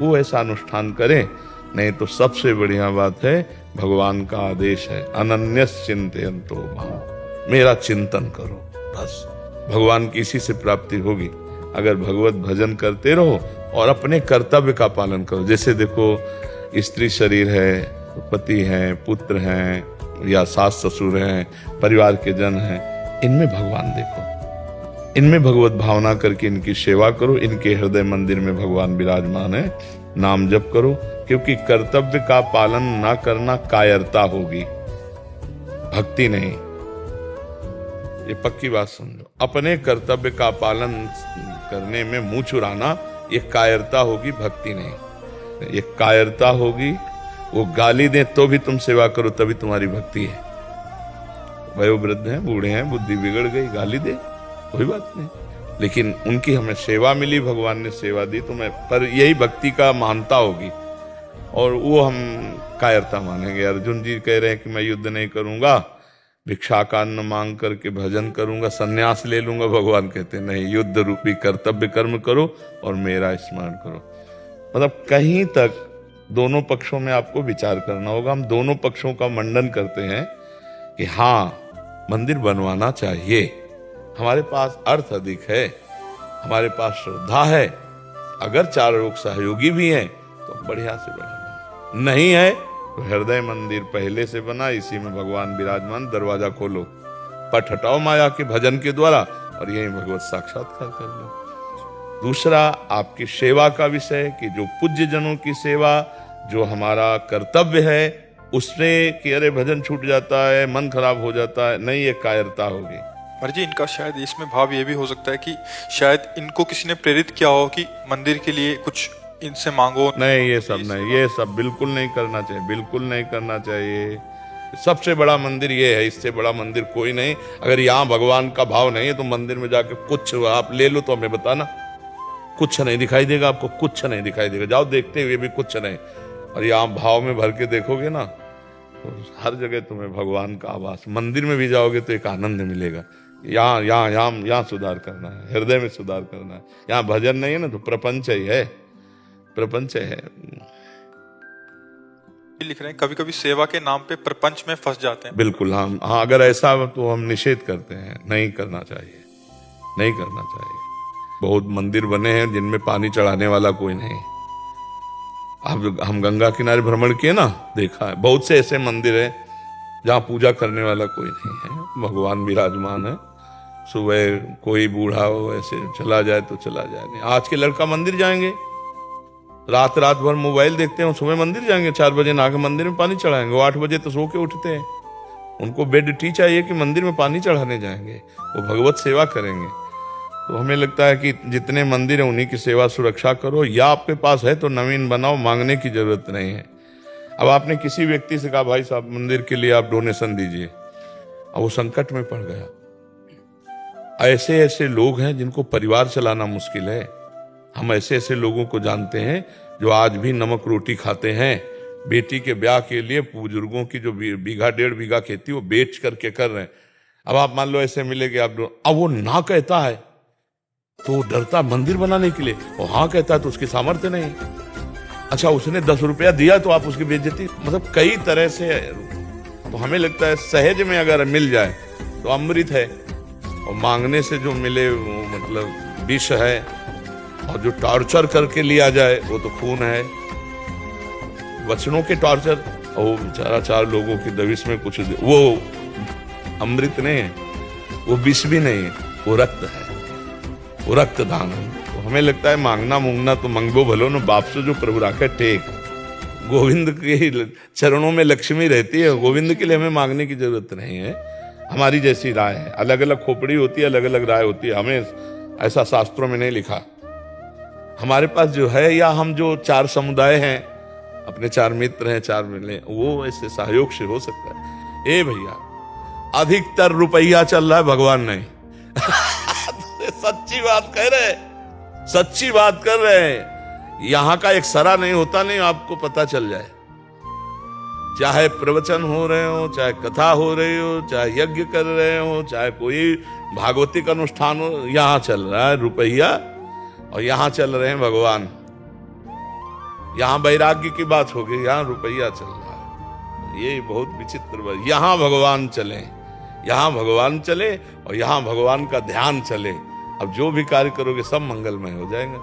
वो ऐसा अनुष्ठान करें। नहीं तो सबसे बढ़िया बात है, भगवान का आदेश है अनन्यस चिंतयन्तो मां, मेरा चिंतन करो, बस भगवान की इसी से प्राप्ति होगी। अगर भगवत भजन करते रहो और अपने कर्तव्य का पालन करो। जैसे देखो, स्त्री शरीर है, पति हैं, पुत्र हैं, या सास ससुर हैं, परिवार के जन हैं, इनमें भगवान देखो, इनमें भगवत भावना करके इनकी सेवा करो। इनके हृदय मंदिर में भगवान विराजमान है, नाम जप करो, क्योंकि कर्तव्य का पालन ना करना कायरता होगी, भक्ति नहीं। ये पक्की बात समझो, अपने कर्तव्य का पालन करने में मुंह चुराना ये कायरता होगी, भक्ति नहीं। ये कायरता होगी, वो गाली दे तो भी तुम सेवा करो, तभी तुम्हारी भक्ति है। वयोवृद्ध हैं, बूढ़े हैं, बुद्धि बिगड़ गई, गाली दे कोई बात नहीं, लेकिन उनकी हमें सेवा मिली, भगवान ने सेवा दी, तो मैं पर यही भक्ति का महानता होगी। और वो हम कायरता मानेंगे। अर्जुन जी कह रहे हैं कि मैं युद्ध नहीं करूंगा, भिक्षा का अन्न मांग करके भजन करूंगा, सन्यास ले लूंगा। भगवान कहते नहीं, युद्ध रूपी कर्तव्य कर्म करो और मेरा स्मरण करो। मतलब कहीं तक दोनों पक्षों में आपको विचार करना होगा। हम दोनों पक्षों का मंडन करते हैं कि हाँ, मंदिर बनवाना चाहिए, हमारे पास अर्थ अधिक है, हमारे पास श्रद्धा है, अगर चार लोग सहयोगी भी हैं तो बढ़िया से बढ़िया, नहीं है तो हृदय मंदिर पहले से बना, इसी में भगवान विराजमान, दरवाजा खोलो, पट हटाओ माया के भजन के द्वारा और यही भगवत साक्षात्कार कर लो। दूसरा, आपकी सेवा का विषय कि जो पूज्य जनों की सेवा, जो हमारा कर्तव्य है, उसमें कि अरे भजन छूट जाता है, मन खराब हो जाता है, नहीं, ये कायरता होगी। महाराज जी, इनका शायद इसमें भाव ये भी हो सकता है कि शायद इनको किसी ने प्रेरित किया हो कि मंदिर के लिए कुछ इनसे मांगो। नहीं, ये सब नहीं, ये सब बिल्कुल नहीं करना चाहिए, बिल्कुल नहीं करना चाहिए। सबसे बड़ा मंदिर ये है, इससे बड़ा मंदिर कोई नहीं। अगर यहाँ भगवान का भाव नहीं है तो मंदिर में जाके कुछ आप ले लो तो हमें बताना, कुछ नहीं दिखाई देगा आपको, कुछ नहीं दिखाई देगा। जाओ देखते हुए भी कुछ नहीं, और यहाँ भाव में भर के देखोगे ना तो हर जगह तुम्हें भगवान का आवास। मंदिर में भी जाओगे तो एक आनंद मिलेगा। यहाँ सुधार करना है, हृदय में सुधार करना है। यहाँ भजन नहीं है ना तो प्रपंच ही है, प्रपंच है। लिख रहे हैं कभी कभी सेवा के नाम पे प्रपंच में फंस जाते हैं। बिल्कुल, हाँ, अगर ऐसा हो तो हम निषेध करते हैं, नहीं करना चाहिए, नहीं करना चाहिए। बहुत मंदिर बने हैं जिनमें पानी चढ़ाने वाला कोई नहीं। अब हम गंगा किनारे भ्रमण किए ना, देखा है बहुत से ऐसे मंदिर हैं जहाँ पूजा करने वाला कोई नहीं है, भगवान विराजमान है। सुबह कोई बूढ़ा हो ऐसे चला जाए तो चला जाए, नहीं। आज के लड़का मंदिर जाएंगे, रात भर मोबाइल देखते हैं, सुबह मंदिर जाएंगे, 4 बजे नहा के मंदिर में पानी चढ़ाएंगे। वो 8 बजे तो सो के उठते हैं, उनको बेड टी चाहिए कि मंदिर में पानी चढ़ाने जाएंगे, वो भगवत सेवा करेंगे। तो हमें लगता है कि जितने मंदिर हैं उन्हीं की सेवा सुरक्षा करो, या आपके पास है तो नवीन बनाओ, मांगने की जरूरत नहीं है। अब आपने किसी व्यक्ति से कहा भाई साहब मंदिर के लिए आप डोनेशन दीजिए, अब वो संकट में पड़ गया। ऐसे ऐसे लोग हैं जिनको परिवार चलाना मुश्किल है। हम ऐसे ऐसे लोगों को जानते हैं जो आज भी नमक रोटी खाते हैं। बेटी के ब्याह के लिए बुजुर्गों की जो 1.5 बीघा खेती वो बेच करके कर रहे हैं। अब आप मान लो ऐसे मिलेंगे आप, अब वो ना कहता है तो डरता मंदिर बनाने के लिए, और हाँ कहता है तो उसकी सामर्थ्य नहीं। अच्छा, उसने 10 रुपया दिया तो आप उसकी बेइज्जती, मतलब कई तरह से। तो हमें लगता है सहज में अगर मिल जाए तो अमृत है, और मांगने से जो मिले वो मतलब विष है, और जो टॉर्चर करके लिया जाए वो तो खून है। वचनों के टॉर्चर, और वो बेचारा 4 लोगों की दबिश में कुछ वो अमृत नहीं है, वो विष भी नहीं है, वो रक्त है, वो रक्तदान है। तो हमें लगता है मांगना मूंगना तो मंगबो भलो न, बाप से जो प्रभु राखे टेक। गोविंद के चरणों में लक्ष्मी रहती है, गोविंद के लिए हमें मांगने की जरूरत नहीं है। हमारी जैसी राय है, अलग अलग खोपड़ी होती है, अलग अलग राय होती है, हमें ऐसा शास्त्रों में नहीं लिखा। हमारे पास जो है, या हम जो 4 समुदाय हैं, अपने 4 मित्र हैं, 4 मिले, वो ऐसे सहयोग से हो सकता है। ए भैया, अधिकतर रुपया चल रहा है, भगवान नहीं। सच्ची बात कह रहे हैं, सच्ची बात कर रहे हैं। यहां का एक सरा नहीं होता, नहीं आपको पता चल जाए। चाहे प्रवचन हो रहे हो, चाहे कथा हो रही हो, चाहे यज्ञ कर रहे हो, चाहे कोई भागवतिक अनुष्ठान हो, यहां चल रहा है रुपया और यहां चल रहे हैं भगवान। यहां वैराग्य की बात होगी, यहां रुपया चल रहा है। ये बहुत विचित्र बात। यहां भगवान चले, यहां भगवान चले और यहां भगवान का ध्यान चले। अब जो भी कार्य करोगे सब मंगलमय हो जाएगा।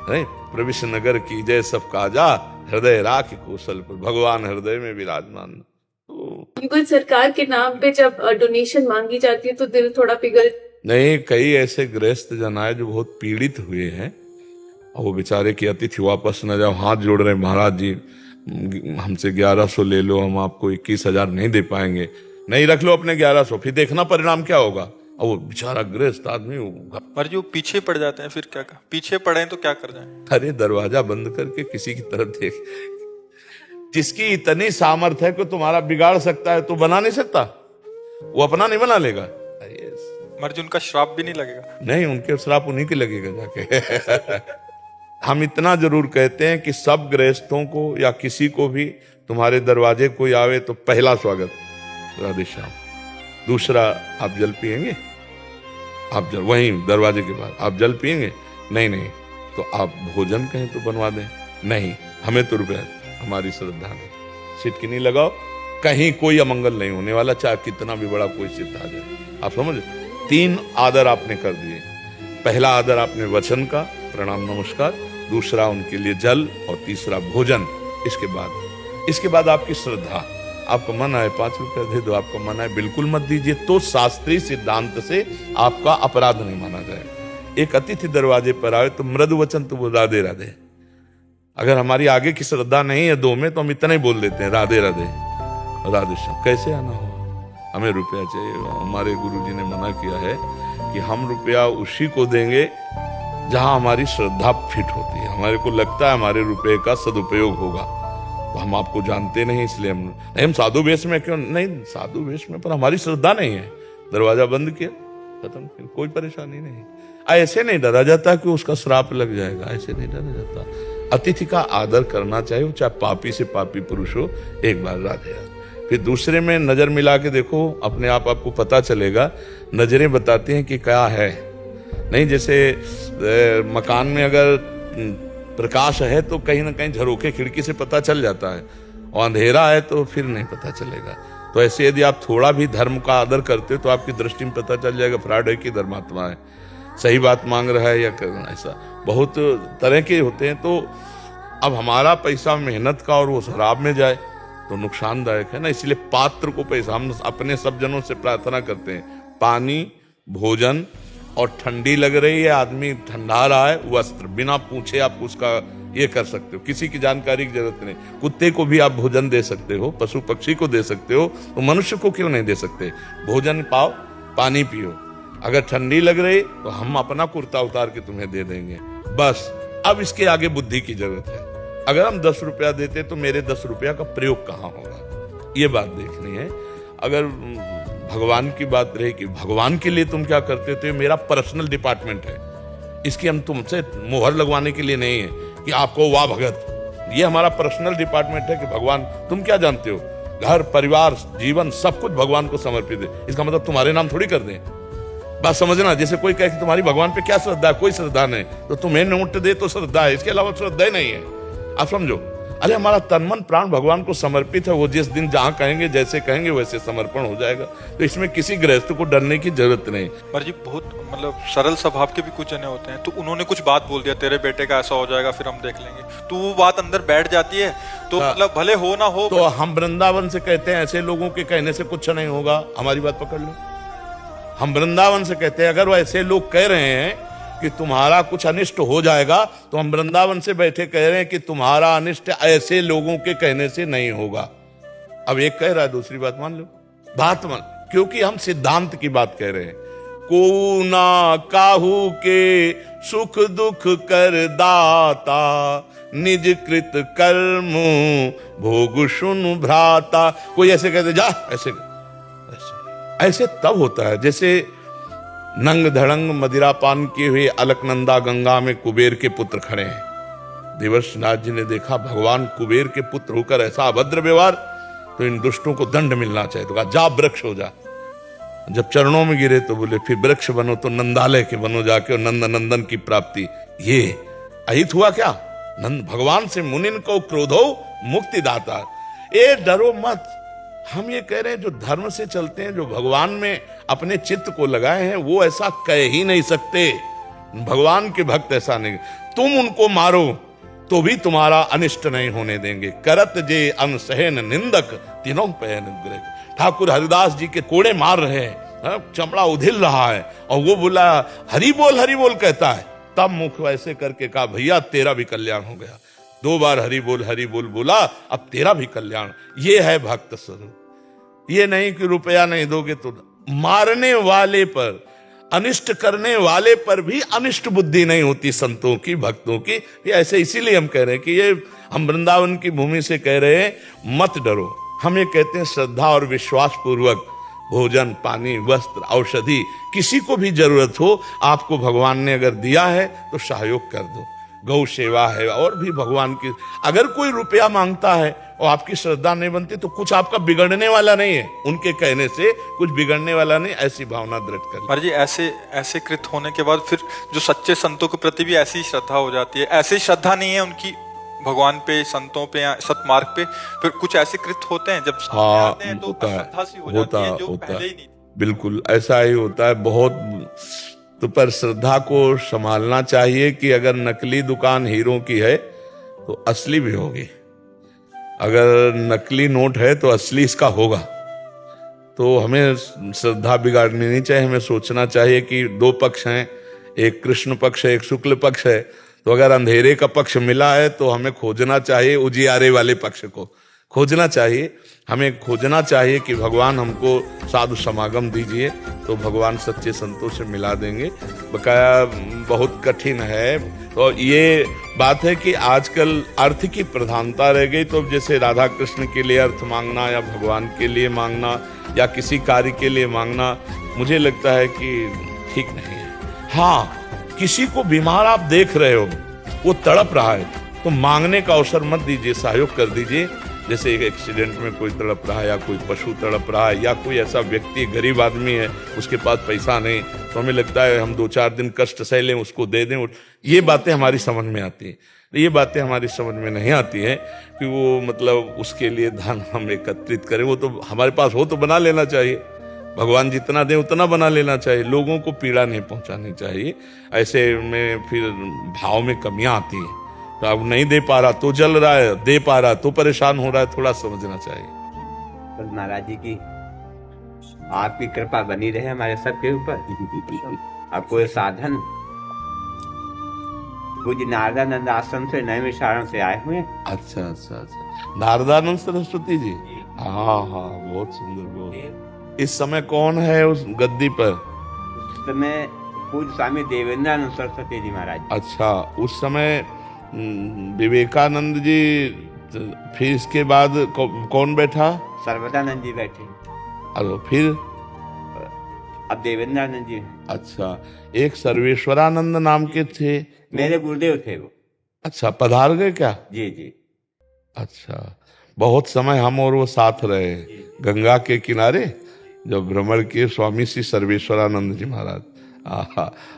नहीं, प्रविश नगर की जय सब काजा, हृदय राख कौशलपुर, भगवान हृदय में विराजमान। बिल्कुल, सरकार के नाम पे जब डोनेशन मांगी जाती है तो दिल थोड़ा पिघल। नहीं, कई ऐसे गृहस्थ जन आए जो बहुत पीड़ित हुए हैं और वो बेचारे की अतिथि वापस न जाओ, हाथ जोड़ रहे, महाराज जी हमसे 1100 ले लो, हम आपको 21,000 नहीं दे पाएंगे। नहीं, रख लो अपने 1100, फिर देखना परिणाम क्या होगा। और वो बेचारा गृहस्थ आदमी होगा। पर जो पीछे पड़ जाते हैं फिर क्या कर, पीछे पड़े तो क्या कर जाएं? अरे दरवाजा बंद करके किसी की तरफ देख। जिसकी इतनी सामर्थ्य है कि तुम्हारा बिगाड़ सकता है तो बना नहीं सकता, वो अपना नहीं बना लेगा। मर्जी उनका श्राप भी नहीं लगेगा। नहीं, उनके श्राप उन्हीं के लगेगा जाके। हम इतना जरूर कहते हैं कि सब गृहस्थों को या किसी को भी तुम्हारे दरवाजे कोई आवे तो पहला स्वागत राधे श्याम, दूसरा आप जल पिएंगे, आप जल वहीं दरवाजे के बाद आप जल पिएंगे, नहीं तो आप भोजन कहें तो बनवा दें, नहीं हमें तो रुपया, हमारी श्रद्धा नहीं, सिटकी नहीं लगाओ, कहीं कोई अमंगल नहीं होने वाला, चाहे कितना भी बड़ा कोई सिद्ध आ जाए। आप समझ, 3 आदर आपने कर दिए। पहला आदर आपने वचन का, प्रणाम नमस्कार, दूसरा उनके लिए जल और तीसरा भोजन। इसके बाद आपकी श्रद्धा। आपका मन आए 5 रुपया दे दो, आपका मन आए बिल्कुल मत दीजिए, तो शास्त्रीय सिद्धांत से आपका अपराध नहीं माना जाए। एक अतिथि दरवाजे पर आए तो मृदु वचन तो बोल राधे राधे। अगर हमारी आगे की श्रद्धा नहीं है 2 में तो हम इतना ही बोल देते हैं राधे राधे राधे श्याम। कैसे आना हो, हमें रुपया चाहिए। हमारे गुरुजी ने मना किया है कि हम रुपया उसी को देंगे जहां हमारी श्रद्धा फिट होती है, हमारे को लगता है हमारे रुपए का सदुपयोग होगा। तो हम आपको जानते नहीं, इसलिए हम साधु वेश में क्यों नहीं, साधु वेश में, पर हमारी श्रद्धा नहीं है, दरवाजा बंद किया, खत्म, फिर कोई परेशानी नहीं। ऐसे नहीं डरा जाता कि उसका श्राप लग जाएगा, ऐसे नहीं डरा जाता। अतिथि का आदर करना चाहिए, चाहे पापी से पापी पुरुष हो। एक बार राधे राधे। फिर दूसरे में नजर मिला के देखो, अपने आप आपको पता चलेगा। नजरें बताती हैं कि क्या है। नहीं, जैसे मकान में अगर प्रकाश है तो कहीं ना कहीं झरोखे खिड़की से पता चल जाता है, और अंधेरा है तो फिर नहीं पता चलेगा। तो ऐसे यदि आप थोड़ा भी धर्म का आदर करते हो तो आपकी दृष्टि में पता चल जाएगा फ्रॉड की धर्मात्मा है, सही बात मांग रहा है या करना। ऐसा बहुत तरह के होते हैं। तो अब हमारा पैसा मेहनत का और वो शराब में जाए तो नुकसानदायक है ना। इसलिए पात्र को पैसा, हम अपने सब जनों से प्रार्थना करते हैं, पानी, भोजन, और ठंडी लग रही है, आदमी ठंडा रहा है, वस्त्र, बिना पूछे आप उसका ये कर सकते हो, किसी की जानकारी की जरूरत नहीं। कुत्ते को भी आप भोजन दे सकते हो, पशु पक्षी को दे सकते हो, तो मनुष्य को क्यों नहीं दे सकते? भोजन पाओ, पानी पियो। अगर ठंडी लग रही तो हम अपना कुर्ता उतार के तुम्हें दे देंगे, बस। अब इसके आगे बुद्धि की जरूरत है। अगर हम 10 रुपया देते तो मेरे 10 रुपया का प्रयोग कहाँ होगा, ये बात देखनी है। अगर भगवान की बात रहे कि भगवान के लिए तुम क्या करते थे, मेरा पर्सनल डिपार्टमेंट है, इसकी हम तुमसे मोहर लगवाने के लिए नहीं है कि आपको वाह भगत। ये हमारा पर्सनल डिपार्टमेंट है कि भगवान, तुम क्या जानते हो, घर परिवार जीवन सब कुछ भगवान को समर्पित है। इसका मतलब तुम्हारे नाम थोड़ी कर दें। बात समझना, जैसे कोई कहे कि तुम्हारी भगवान पे क्या श्रद्धा है, कोई श्रद्धा नहीं, तो तुम्हें नोट दे तो श्रद्धा है, इसके अलावा श्रद्धा ही नहीं है। आप समझो, अरे हमारा तन मन प्राण भगवान को समर्पित है, वो जिस दिन जहां कहेंगे जैसे कहेंगे वैसे समर्पण हो जाएगा। तो इसमें किसी गृहस्थ को डरने की जरूरत नहीं। पर जी बहुत मतलब सरल स्वभाव के भी कुछ जने होते हैं, तो उन्होंने कुछ बात बोल दिया, तेरे बेटे का ऐसा हो जाएगा, फिर हम देख लेंगे, तो वो बात अंदर बैठ जाती है। तो मतलब भले हो ना हो, तो हम वृंदावन से कहते हैं ऐसे लोगों के कहने से कुछ नहीं होगा, हमारी बात पकड़ लो। हम वृंदावन से कहते हैं, अगर वो ऐसे लोग कह रहे हैं कि तुम्हारा कुछ अनिष्ट हो जाएगा, तो हम वृंदावन से बैठे कह रहे हैं कि तुम्हारा अनिष्ट ऐसे लोगों के कहने से नहीं होगा। अब एक कह रहा है, दूसरी बात मान लो, बात मान, क्योंकि हम सिद्धांत की बात कह रहे हैं। को ना काहू के सुख दुख कर दाता, निज कृत कर्म भोग सुन भ्राता। कोई ऐसे कहते जा ऐसे ऐसे तब होता है जैसे नंग धड़ंग मदिरापान किए हुए अलकनंदा गंगा में कुबेर के पुत्र खड़े हैं। देवर्षिनाथ जी ने देखा भगवान कुबेर के पुत्र होकर ऐसा अभद्र व्यवहार, तो इन दुष्टों को दंड मिलना चाहिए। तो कहा जा वृक्ष हो जा। जब चरणों में गिरे तो बोले फिर वृक्ष बनो, तो नंदालय के बनो जाके, और नंद नंदन की प्राप्ति। ये अहित हुआ क्या? नंद भगवान से मुनिन को क्रोधो मुक्ति दाता। ए डरो मत। हम ये कह रहे हैं जो धर्म से चलते हैं, जो भगवान में अपने चित्त को लगाए हैं, वो ऐसा कह ही नहीं सकते। भगवान के भक्त ऐसा नहीं, तुम उनको मारो तो भी तुम्हारा अनिष्ट नहीं होने देंगे। करत जे अनसहन निंदक तीनों पे अनुग्रह। ठाकुर हरिदास जी के कोड़े मार रहे हैं, चमड़ा उधिल रहा है, और वो बोला हरि बोल कहता है। तब मुख वैसे करके कहा भैया तेरा भी कल्याण हो गया। 2 बार हरि बोल बोला, अब तेरा भी कल्याण। ये है भक्त स्वरूप। ये नहीं कि रुपया नहीं दोगे तो। मारने वाले पर, अनिष्ट करने वाले पर भी अनिष्ट बुद्धि नहीं होती संतों की, भक्तों की। ये ऐसे इसीलिए हम कह रहे हैं कि ये हम वृंदावन की भूमि से कह रहे हैं मत डरो। हम ये कहते हैं श्रद्धा और विश्वास पूर्वक भोजन पानी वस्त्र औषधि किसी को भी जरूरत हो, आपको भगवान ने अगर दिया है तो सहयोग कर दो। गौ सेवा है और भी भगवान की। अगर कोई रुपया मांगता है और आपकी श्रद्धा नहीं बनती तो कुछ आपका बिगड़ने वाला नहीं है, उनके कहने से कुछ बिगड़ने वाला नहीं, ऐसी भावना दृढ़ कर। महाराज जी ऐसे कृत होने के बाद फिर जो सच्चे संतों के प्रति भी ऐसी श्रद्धा हो जाती है, ऐसी श्रद्धा नहीं है उनकी भगवान पे, संतों पे या सतमार्ग पे, फिर कुछ ऐसे कृत होते हैं जब आते हैं तो श्रद्धा सी हो जाती है जो पहले ही नहीं। बिल्कुल ऐसा ही होता है बहुत। तो पर श्रद्धा को संभालना चाहिए कि अगर नकली दुकान हीरों की है तो असली भी होगी, अगर नकली नोट है तो असली इसका होगा। तो हमें श्रद्धा बिगाड़नी नहीं चाहिए। हमें सोचना चाहिए कि 2 पक्ष हैं, एक कृष्ण पक्ष है एक शुक्ल पक्ष है। तो अगर अंधेरे का पक्ष मिला है तो हमें खोजना चाहिए उजियारे वाले पक्ष को खोजना चाहिए। हमें खोजना चाहिए कि भगवान हमको साधु समागम दीजिए, तो भगवान सच्चे संतों से मिला देंगे। बकाया बहुत कठिन है। तो ये बात है कि आजकल अर्थ की प्रधानता रह गई। तो जैसे राधा कृष्ण के लिए अर्थ मांगना या भगवान के लिए मांगना या किसी कार्य के लिए मांगना, मुझे लगता है कि ठीक नहीं है। हाँ, किसी को बीमार आप देख रहे हो, वो तड़प रहा है, तो मांगने का अवसर मत दीजिए, सहयोग कर दीजिए। जैसे एक एक्सीडेंट में कोई तड़प रहा है या कोई पशु तड़प रहा है या कोई ऐसा व्यक्ति गरीब आदमी है उसके पास पैसा नहीं, तो हमें लगता है हम 2-4 दिन कष्ट सह लें, उसको दे दें। ये बातें हमारी समझ में आती हैं। ये बातें हमारी समझ में नहीं आती हैं कि वो मतलब उसके लिए धन हम एकत्रित करें। वो तो हमारे पास हो तो बना लेना चाहिए, भगवान जितना दे उतना बना लेना चाहिए। लोगों को पीड़ा नहीं पहुंचानी चाहिए। ऐसे में फिर भाव में कमियां आती हैं। तो अब नहीं दे पा रहा तो जल रहा है, दे पा रहा तो परेशान हो रहा है, थोड़ा समझना चाहिए। तो महाराज जी की आपकी कृपा बनी रहे हमारे सबके ऊपर। आपको ये साधन पूज्य नारदानंद आश्रम से नए सारण से आए हुए। अच्छा अच्छा अच्छा, नारदानंद सरस्वती जी। हाँ हाँ, बहुत सुंदर। बहुत इस समय कौन है उस गद्दी पर? उस समय पूज्य स्वामी देवेंद्रानंद सरस्वती जी महाराज। अच्छा, उस समय विवेकानंद जी। फिर इसके बाद कौन बैठा? सर्वदानंद जी बैठे। अरे फिर अब देवेंद्रानंद जी। अच्छा, एक सर्वेश्वरानंद नाम के थे, मेरे गुरुदेव थे वो। अच्छा, पधार गए क्या? जी जी। अच्छा, बहुत समय हम और वो साथ रहे गंगा के किनारे जब भ्रमण किए स्वामी श्री सर्वेश्वरानंद जी महाराज।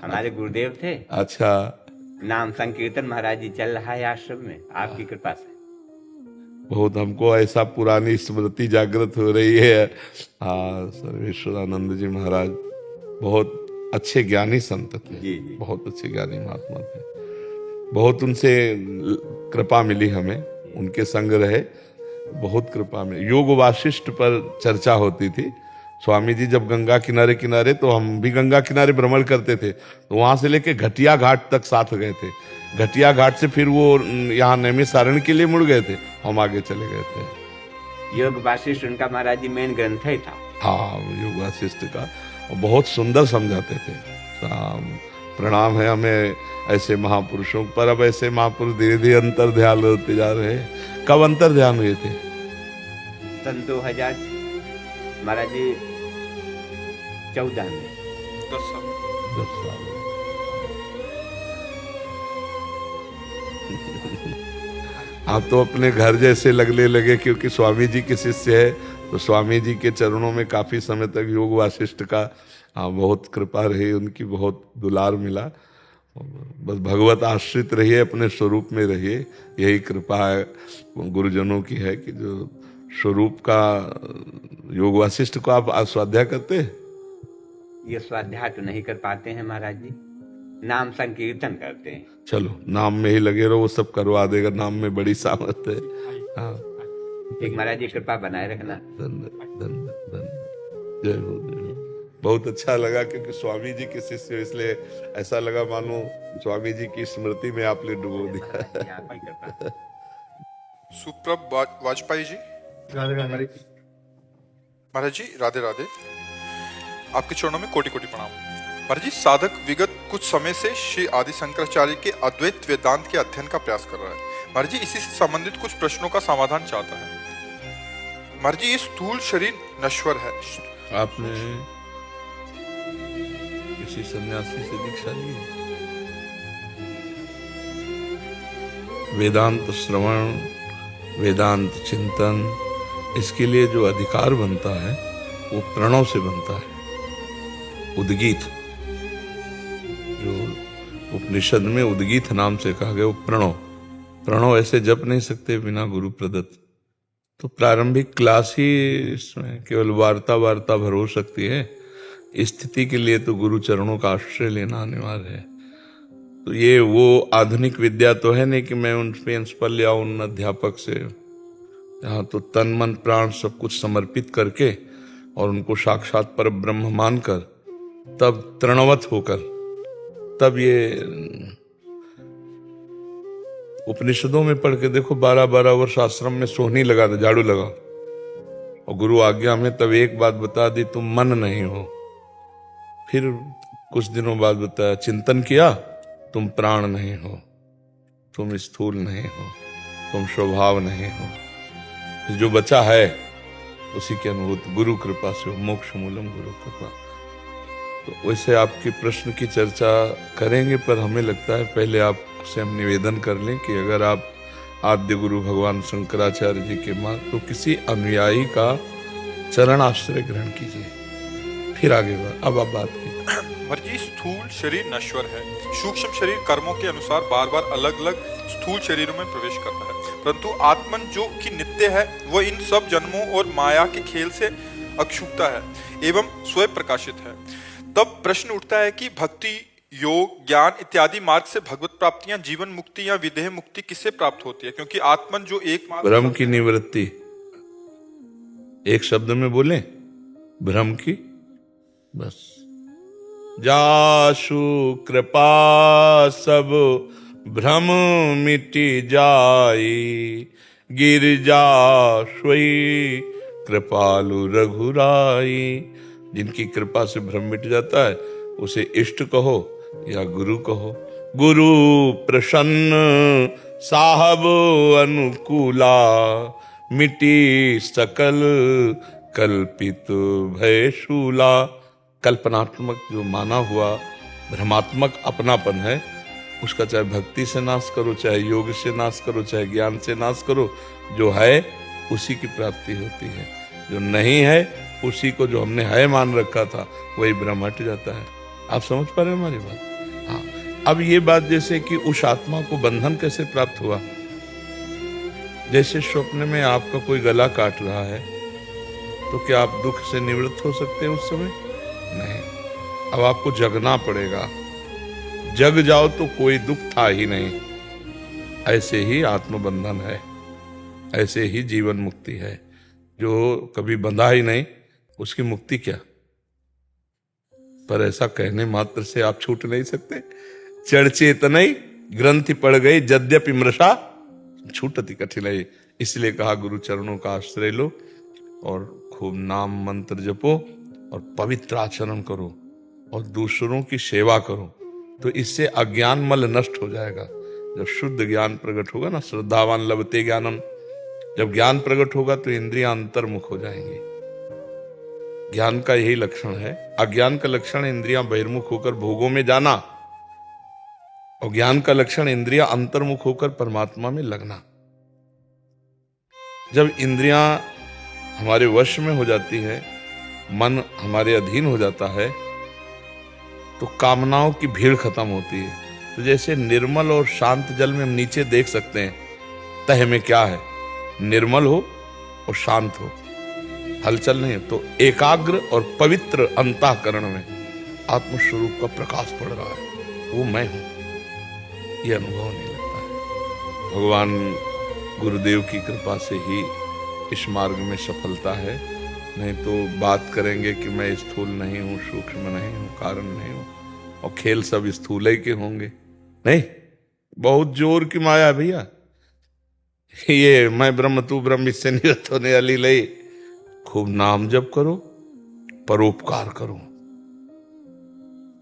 हमारे गुरुदेव थे। अच्छा, नाम संकीर्तन महाराज जी चल रहा है आश्रम में आपकी कृपा से। बहुत हमको ऐसा पुरानी स्मृति जागृत हो रही है। हाँ, सर्वेश्वरानंद जी महाराज बहुत अच्छे ज्ञानी संत थे। जी जी। बहुत अच्छे ज्ञानी महात्मा थे। बहुत उनसे कृपा मिली हमें, उनके संग रहे, बहुत कृपा मिली। योग वाशिष्ठ पर चर्चा होती थी। स्वामी जी जब गंगा किनारे किनारे, तो हम भी गंगा किनारे भ्रमण करते थे, तो वहां से लेके घटिया घाट तक साथ गए थे। घटिया घाट से फिर वो यहाँ नैमिषारण्य के लिए मुड़ गए थे, हम आगे चले गए थे। योग वाशिष्ठ उनका महाराज जी मेन ग्रंथ ही था। हाँ, योग वाशिष्ठ का। और बहुत सुंदर समझाते थे। प्रणाम है हमें ऐसे महापुरुषों पर। अब ऐसे महापुरुष धीरे धीरे अंतर ध्यान होते जा रहे हैं। कब अंतर ध्यान हुए थे? सन 2000 महाराज जी 14 में। 10 साल 10 साल। आप तो अपने घर जैसे लगने लगे, क्योंकि स्वामी जी के शिष्य है, तो स्वामी जी के चरणों में काफी समय तक योग वासिष्ठ का बहुत कृपा रही, उनकी बहुत दुलार मिला। बस भगवत आश्रित रहिए, अपने स्वरूप में रहिए, यही कृपा है गुरुजनों की है कि जो स्वरूप का योग वासिष्ठ को आप स्वाध्याय करते हैं। ये स्वाध्याय तो नहीं कर पाते हैं महाराज जी, नाम संकीर्तन करते हैं। चलो नाम में ही लगे रहो, वो सब करवा देगा, नाम में बड़ी सामर्थ है। हाँ, एक महाराज जी कृपा बनाए रखना। जय हो जय हो। बहुत अच्छा लगा, क्योंकि स्वामी जी के शिष्य, इसलिए ऐसा लगा मानो स्वामी जी की स्मृति में आपने डुबो दिया। आपकी कृपा। सुप्रभ वाजपेयी जी। महाराज जी राधे राधे। आपके चरणों में कोटि कोटि प्रणाम। महाराज जी, साधक विगत कुछ समय से श्री आदि शंकराचार्य के अद्वैत वेदांत के अध्ययन का प्रयास कर रहा है। महाराज जी, इसी से संबंधित कुछ प्रश्नों का समाधान चाहता है। महाराज जी, ये स्थूल शरीर नश्वर है। आपने किसी सन्यासी से दीक्षा ली है? वेदांत श्रवण, वेदांत चिंतन, इसके लिए जो अधिकार बनता है वो प्रणव से बनता है। उद्गीत, जो उपनिषद में उद्गीत नाम से कहा गया, वो प्रणव। प्रणव ऐसे जप नहीं सकते बिना गुरु प्रदत्त। तो प्रारंभिक क्लास ही इसमें केवल वार्ता भर हो सकती है। स्थिति के लिए तो गुरु चरणों का आश्रय लेना अनिवार्य है। तो ये वो आधुनिक विद्या तो है नहीं कि मैं उन प्रिंसिपल या उन अध्यापक से, यहाँ तो तन मन प्राण सब कुछ समर्पित करके और उनको साक्षात पर ब्रह्म मानकर, तब तृणवत होकर, तब ये उपनिषदों में पढ़ के देखो, 12-12 वर्ष आश्रम में सोहनी लगा दे, झाड़ू लगा, और गुरु आज्ञा में तब एक बात बता दी, तुम मन नहीं हो। फिर कुछ दिनों बाद बताया, चिंतन किया, तुम प्राण नहीं हो, तुम स्थूल नहीं हो, तुम स्वभाव नहीं हो। जो बचा है उसी की अनुभूति गुरु कृपा से, मोक्ष मूलम गुरु कृपा। तो वैसे आपके प्रश्न की चर्चा करेंगे, पर हमें लगता है पहले आपसे हम निवेदन कर लें कि अगर आप आद्य गुरु भगवान शंकराचार्य जी के मार्ग, तो किसी अनुयायी का चरण आश्रय ग्रहण कीजिए, फिर आगे बढ़। अब आप बात कीजिए। महाराज जी, स्थूल शरीर नश्वर है। सूक्ष्म शरीर कर्मों के अनुसार बार बार अलग अलग स्थूल शरीरों में प्रवेश करता है, परंतु आत्मन जो कि नित्य है, वह इन सब जन्मों और माया के खेल से अक्षुब्ध है एवं स्वयं प्रकाशित है। तब प्रश्न उठता है कि भक्ति, योग, ज्ञान इत्यादि मार्ग से भगवत प्राप्तियां, जीवन मुक्ति या विदेह मुक्ति किससे प्राप्त होती है? क्योंकि आत्मन जो एकमात्र भ्रम की निवृत्ति, एक शब्द में बोले, भ्रम की, बस। जासु कृपा सब भ्रम मिटी जाई, गिरजा सोई कृपालु रघुराई। जिनकी कृपा से भ्रम मिट जाता है उसे इष्ट कहो या गुरु कहो। गुरु प्रसन्न साहब अनुकूला, मिटी सकल कल्पित भय शूला। कल्पनात्मक जो माना हुआ भ्रमात्मक अपनापन है, उसका चाहे भक्ति से नाश करो, चाहे योग से नाश करो, चाहे ज्ञान से नाश करो, जो है उसी की प्राप्ति होती है। जो नहीं है उसी को जो हमने है मान रखा था, वही भ्रम हट जाता है। आप समझ पा रहे हैं हमारी बात? हाँ। अब ये बात जैसे कि उस आत्मा को बंधन कैसे प्राप्त हुआ, जैसे स्वप्न में आपका कोई गला काट रहा है, तो क्या आप दुख से निवृत्त हो सकते हैं उस समय? नहीं। अब आपको जगना पड़ेगा। जग जाओ तो कोई दुख था ही नहीं। ऐसे ही आत्मबंधन है, ऐसे ही जीवन मुक्ति है। जो कभी बंधा ही नहीं, उसकी मुक्ति क्या? पर ऐसा कहने मात्र से आप छूट नहीं सकते। चढ़चेतनई ग्रंथि पड़ गई, यद्यपि मृषा छूटती कठिनाई। इसलिए कहा गुरु चरणों का आश्रय लो और खूब नाम मंत्र जपो, और पवित्र आचरण करो और दूसरों की सेवा करो, तो इससे अज्ञान मल नष्ट हो जाएगा। जब शुद्ध ज्ञान प्रकट होगा ना, श्रद्धावान लभते ज्ञानम, जब ज्ञान प्रकट होगा तो इंद्रियां अंतर्मुख हो जाएंगी। ज्ञान का यही लक्षण है। अज्ञान का लक्षण इंद्रियां बहिर्मुख होकर भोगों में जाना, और ज्ञान का लक्षण इंद्रियां अंतर्मुख होकर परमात्मा में लगना। जब इंद्रियां हमारे वश में हो जाती है, मन हमारे अधीन हो जाता है, तो कामनाओं की भीड़ खत्म होती है। तो जैसे निर्मल और शांत जल में हम नीचे देख सकते हैं, तह में क्या है, निर्मल हो और शांत हो, हलचल नहीं है, तो एकाग्र और पवित्र अंतःकरण में आत्मस्वरूप का प्रकाश पड़ रहा है, वो मैं हूं, ये अनुभव नहीं लगता है। भगवान गुरुदेव की कृपा से ही इस मार्ग में सफलता है। नहीं तो बात करेंगे कि मैं स्थूल नहीं हूं, सूक्ष्म नहीं हूं, कारण नहीं हूं, और खेल सब स्थूल ही के होंगे। नहीं, बहुत जोर की माया है भैया। ये मैं ब्रह्म तू ब्रह्म, इससे निरत होने वाली लई। खूब नाम जप करो, परोपकार करो,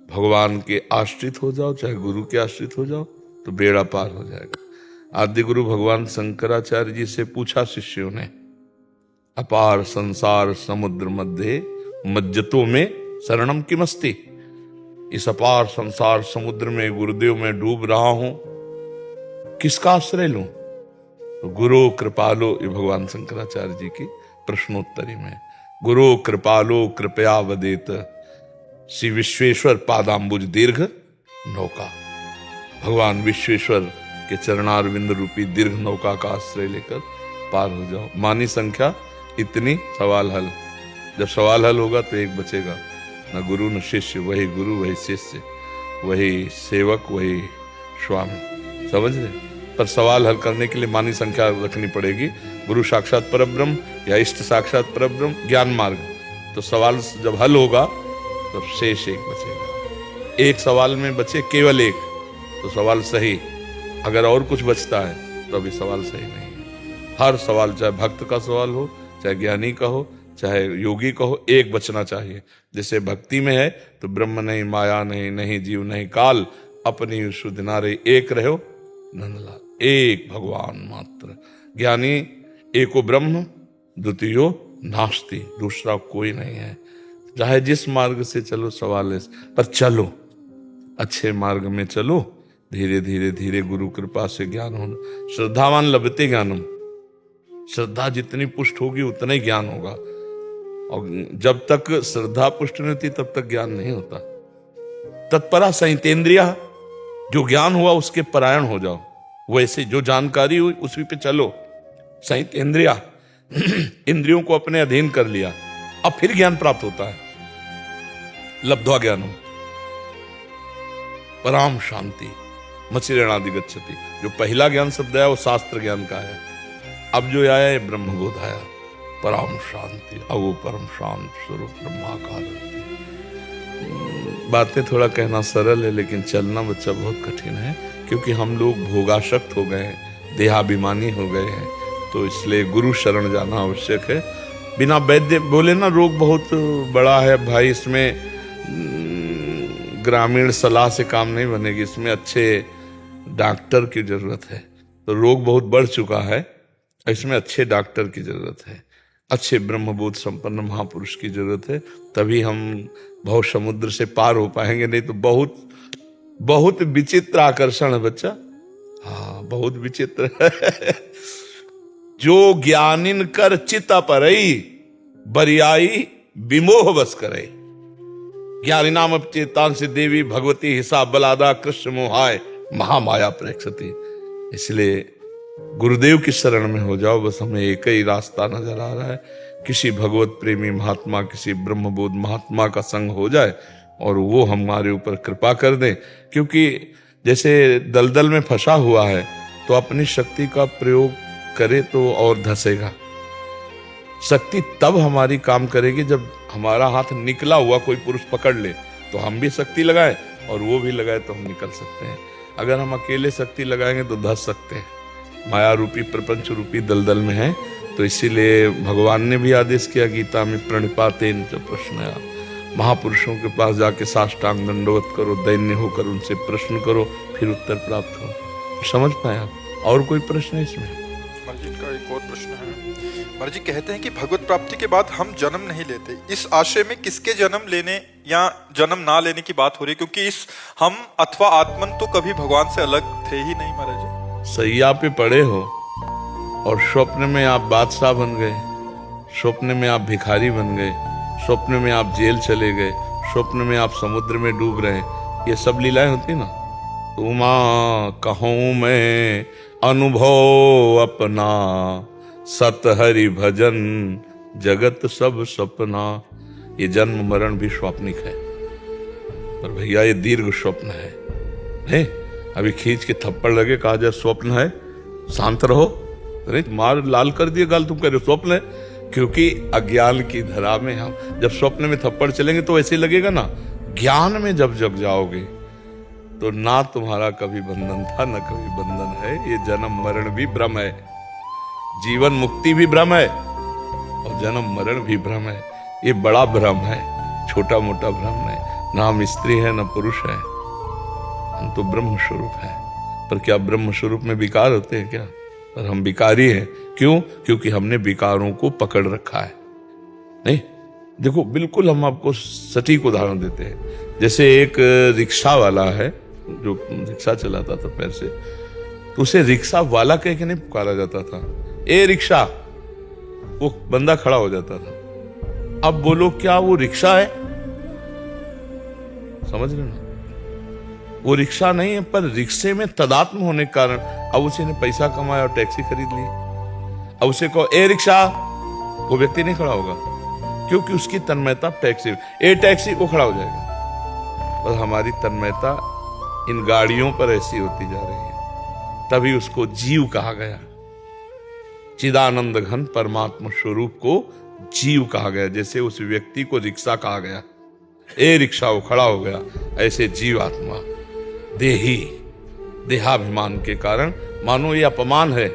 भगवान के आश्रित हो जाओ, चाहे गुरु के आश्रित हो जाओ, तो बेड़ा पार हो जाएगा। आदि गुरु भगवान शंकराचार्य जी से पूछा शिष्यों ने, अपार संसार समुद्र मध्य मज्जतों में शरणम किमस्ति। इस अपार संसार समुद्र में गुरुदेव में डूब रहा हूं, किसका आश्रय लूं? तो गुरु कृपालो, ये भगवान शंकराचार्य जी की प्रश्नोत्तरी में, गुरु कृपालो कृपया वदेत, श्री विश्वेश्वर पादाम्बुज दीर्घ नौका। भगवान विश्वेश्वर के चरणारविंद रूपी दीर्घ नौका का आश्रय लेकर पार हो जाओ। मानी संख्या इतनी, सवाल हल। जब सवाल हल होगा तो एक बचेगा, न गुरु न शिष्य, वही गुरु वही शिष्य, वही सेवक वही स्वामी। समझ रहे? पर सवाल हल करने के लिए मानी संख्या रखनी पड़ेगी, गुरु साक्षात परब्रह्म या इष्ट साक्षात परब्रह्म, ज्ञान मार्ग। तो सवाल जब हल होगा तो शेष एक बचेगा। एक सवाल में बचे केवल एक, तो सवाल सही। अगर और कुछ बचता है तो अभी सवाल सही नहीं है। हर सवाल, चाहे भक्त का सवाल हो, चाहे ज्ञानी का हो, चाहे योगी का हो, एक बचना चाहिए। जैसे भक्ति में है तो ब्रह्म नहीं, माया नहीं, नहीं जीव नहीं काल, अपनी शुद्ध नारे एक रहो नंदलाल, एक भगवान मात्र। ज्ञानी एको ब्रह्म द्वितीयो नास्ति, दूसरा कोई नहीं है। चाहे जिस मार्ग से चलो, सवाल है, पर चलो अच्छे मार्ग में चलो। धीरे धीरे धीरे गुरु कृपा से ज्ञान होना। श्रद्धावान लभते ज्ञानम, श्रद्धा जितनी पुष्ट होगी उतना ही ज्ञान होगा। और जब तक श्रद्धा पुष्ट नहीं होती तब तक ज्ञान नहीं होता। तत्परा संहितेंद्रिया, जो ज्ञान हुआ उसके परायण हो जाओ। वैसे जो जानकारी हुई उसी पे चलो। संहितेंद्रिया, इंद्रियों को अपने अधीन कर लिया, अब फिर ज्ञान प्राप्त होता है। लब्ध्वा ज्ञानम पराम शांति मचिरेणादि गच्छति। जो पहला ज्ञान शब्द आया वो शास्त्र ज्ञान का है। अब जो आया है ब्रह्मबोध आया, पराम शांति, अवो परम शांत स्वरूप ब्रह्माकार। बातें थोड़ा कहना सरल है, लेकिन चलना बच्चा बहुत कठिन है, क्योंकि हम लोग भोगाशक्त हो गए हैं, देहाभिमानी हो गए हैं। तो इसलिए गुरु शरण जाना आवश्यक है। बिना वैद्य बोले ना, रोग बहुत बड़ा है भाई, इसमें ग्रामीण सलाह से काम नहीं बनेगी, इसमें अच्छे डॉक्टर की जरूरत है। तो रोग बहुत बढ़ चुका है, इसमें अच्छे डॉक्टर की जरूरत है, अच्छे ब्रह्मबोध संपन्न महापुरुष की जरूरत है। तभी हम भव समुद्र से पार हो पाएंगे। नहीं तो बहुत बहुत विचित्र आकर्षण है बच्चा। हाँ, बहुत विचित्र है। जो ज्ञानिन कर चिता परई, बरियाई विमोह बस करे। ज्ञानी नाम चेतान से देवी भगवती हिसाब बलादा कृष्ण मोहाय महामाया प्रेक्षती। इसलिए गुरुदेव की शरण में हो जाओ, बस हमें एक ही रास्ता नजर आ रहा है। किसी भगवत प्रेमी महात्मा, किसी ब्रह्मबोध महात्मा का संग हो जाए और वो हमारे ऊपर कृपा कर दे। क्योंकि जैसे दलदल में फंसा हुआ है तो अपनी शक्ति का प्रयोग करे तो और धंसेगा। शक्ति तब हमारी काम करेगी जब हमारा हाथ निकला हुआ कोई पुरुष पकड़ ले, तो हम भी शक्ति लगाए और वो भी लगाए तो हम निकल सकते हैं। अगर हम अकेले शक्ति लगाएंगे तो धंस सकते हैं। माया रूपी प्रपंच रूपी दलदल में है। तो इसीलिए भगवान ने भी आदेश किया गीता में, प्रणिपातेन च प्रश्नया महापुरुषों के पास जाके साष्टांग दंडवत करो, दैन्य होकर उनसे प्रश्न करो, फिर उत्तर प्राप्त हो। समझ पाए आप? और कोई प्रश्न है इसमें? महाराज जी का एक और प्रश्न है। महाराज जी कहते हैं कि भगवत प्राप्ति के बाद हम जन्म नहीं लेते, इस आशय में किसके जन्म लेने या जन्म ना लेने की बात हो रही है? क्योंकि इस हम अथवा आत्मन तो कभी भगवान से अलग थे ही नहीं महाराज जी। सैया पे पड़े हो और स्वप्न में आप बादशाह बन गए, स्वप्न में आप भिखारी बन गए, स्वप्न में आप जेल चले गए, स्वप्न में आप समुद्र में डूब रहे, ये सब लीलाएं होती ना। तुमा कहूँ मैं अनुभव अपना, सत हरि भजन जगत सब सपना। ये जन्म मरण भी स्वप्निक है, पर भैया ये दीर्घ स्वप्न है। अभी खींच के थप्पड़ लगे, कहा जाए स्वप्न है, शांत रहो, अरे मार लाल कर दिए गाल, तुम कह रहे हो स्वप्न है। क्योंकि अज्ञान की धरा में हम जब स्वप्न में थप्पड़ चलेंगे तो ऐसे लगेगा ना। ज्ञान में जब जग जाओगे तो ना तुम्हारा कभी बंधन था न कभी बंधन है। ये जन्म मरण भी भ्रम है, जीवन मुक्ति भी भ्रम है और जन्म मरण भी भ्रम है। ये बड़ा भ्रम है, छोटा मोटा भ्रम नहीं। ना हम स्त्री है न पुरुष है, हम तो ब्रह्म स्वरूप है। पर क्या ब्रह्म स्वरूप में विकार होते हैं क्या? पर हम विकारी हैं। क्यों? क्योंकि हमने विकारों को पकड़ रखा है। नहीं, देखो बिल्कुल हम आपको सटीक उदाहरण देते हैं। जैसे एक रिक्शा वाला है जो रिक्शा चलाता था पैर से, तो उसे रिक्शा वाला कह के नहीं पुकारा जाता था, ए रिक्शा, वो बंदा खड़ा हो जाता था। अब बोलो क्या वो रिक्शा है? समझ रहे ना? वो रिक्शा नहीं है, पर रिक्शे में तदात्म होने के कारण अब उसे ने पैसा कमाया और टैक्सी खरीद ली। अब उसे कहो ए रिक्शा, वो व्यक्ति नहीं खड़ा होगा, क्योंकि उसकी तन्मयता टैक्सी, ए टैक्सी, वो खड़ा हो जाएगा। पर हमारी तन्मयता इन गाड़ियों पर ऐसी होती जा रही है, तभी उसको जीव कहा गया। चिदानंद घन परमात्मा स्वरूप को जीव कहा गया। जैसे उस व्यक्ति को रिक्शा कहा गया, ए रिक्शा, वो खड़ा हो गया, ऐसे जीव आत्मा देही देहाभिमान के कारण मानो ये अपमान है,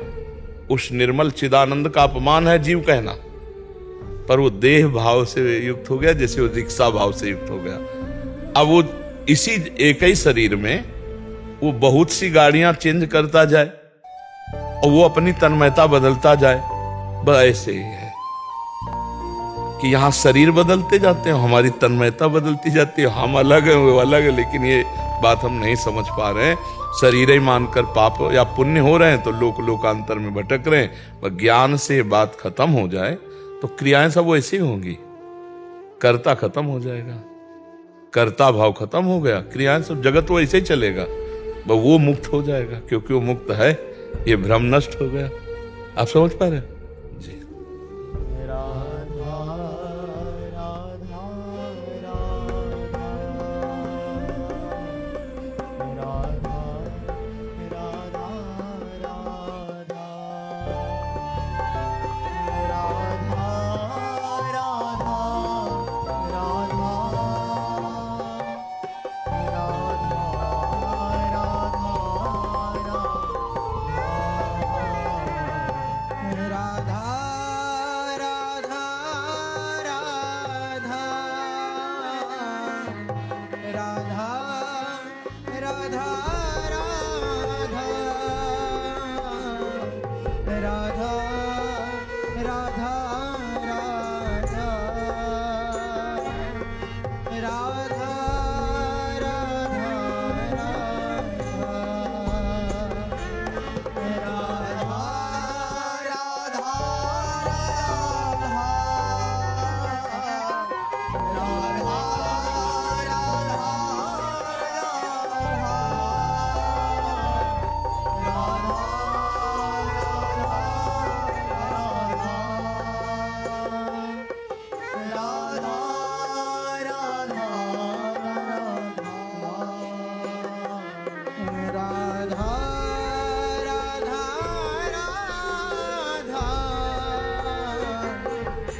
उस निर्मल चिदानंद का अपमान है जीव कहना। पर वो देह भाव से युक्त हो गया, जैसे वो रिक्शा भाव से युक्त हो गया। अब वो इसी एक ही शरीर में वो बहुत सी गाड़ियां चेंज करता जाए और वो अपनी तन्मयता बदलता जाए। बस ऐसे ही है कि यहाँ शरीर बदलते जाते हैं, हमारी तन्मयता बदलती जाती है। हम अलग हैं, वो अलग है, लेकिन ये बात हम नहीं समझ पा रहे हैं। शरीर ही मानकर पाप या पुण्य हो रहे हैं तो लोकांतर में भटक रहे हैं। पर ज्ञान से बात खत्म हो जाए तो क्रियाएं सब वैसी होंगी, कर्ता खत्म हो जाएगा, कर्ता भाव खत्म हो गया, क्रियाएं सब, जगत वैसे ही चलेगा। वो मुक्त हो जाएगा, क्योंकि वो मुक्त है, ये भ्रम नष्ट हो गया। आप समझ पा रहे जी?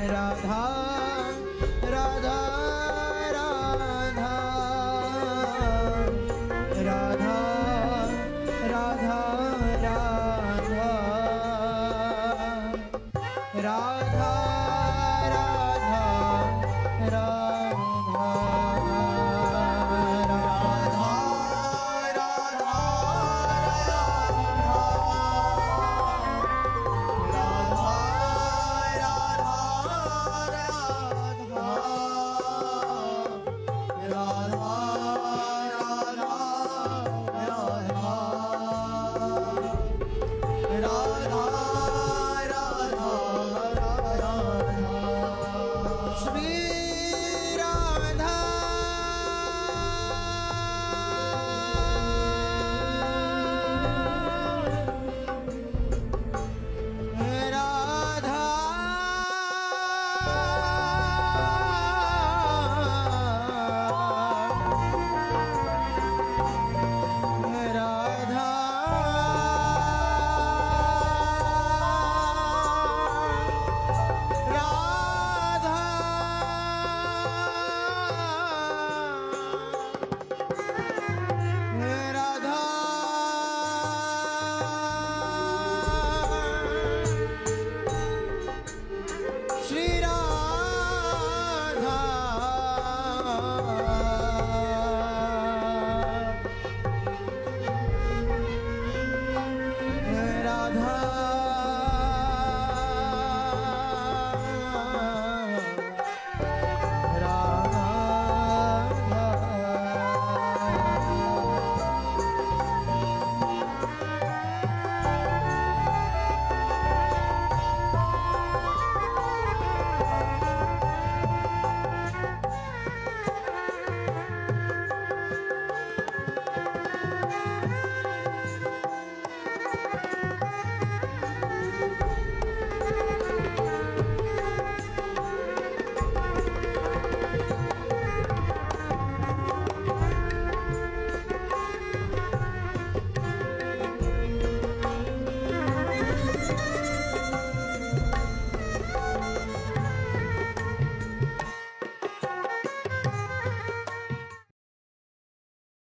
राधा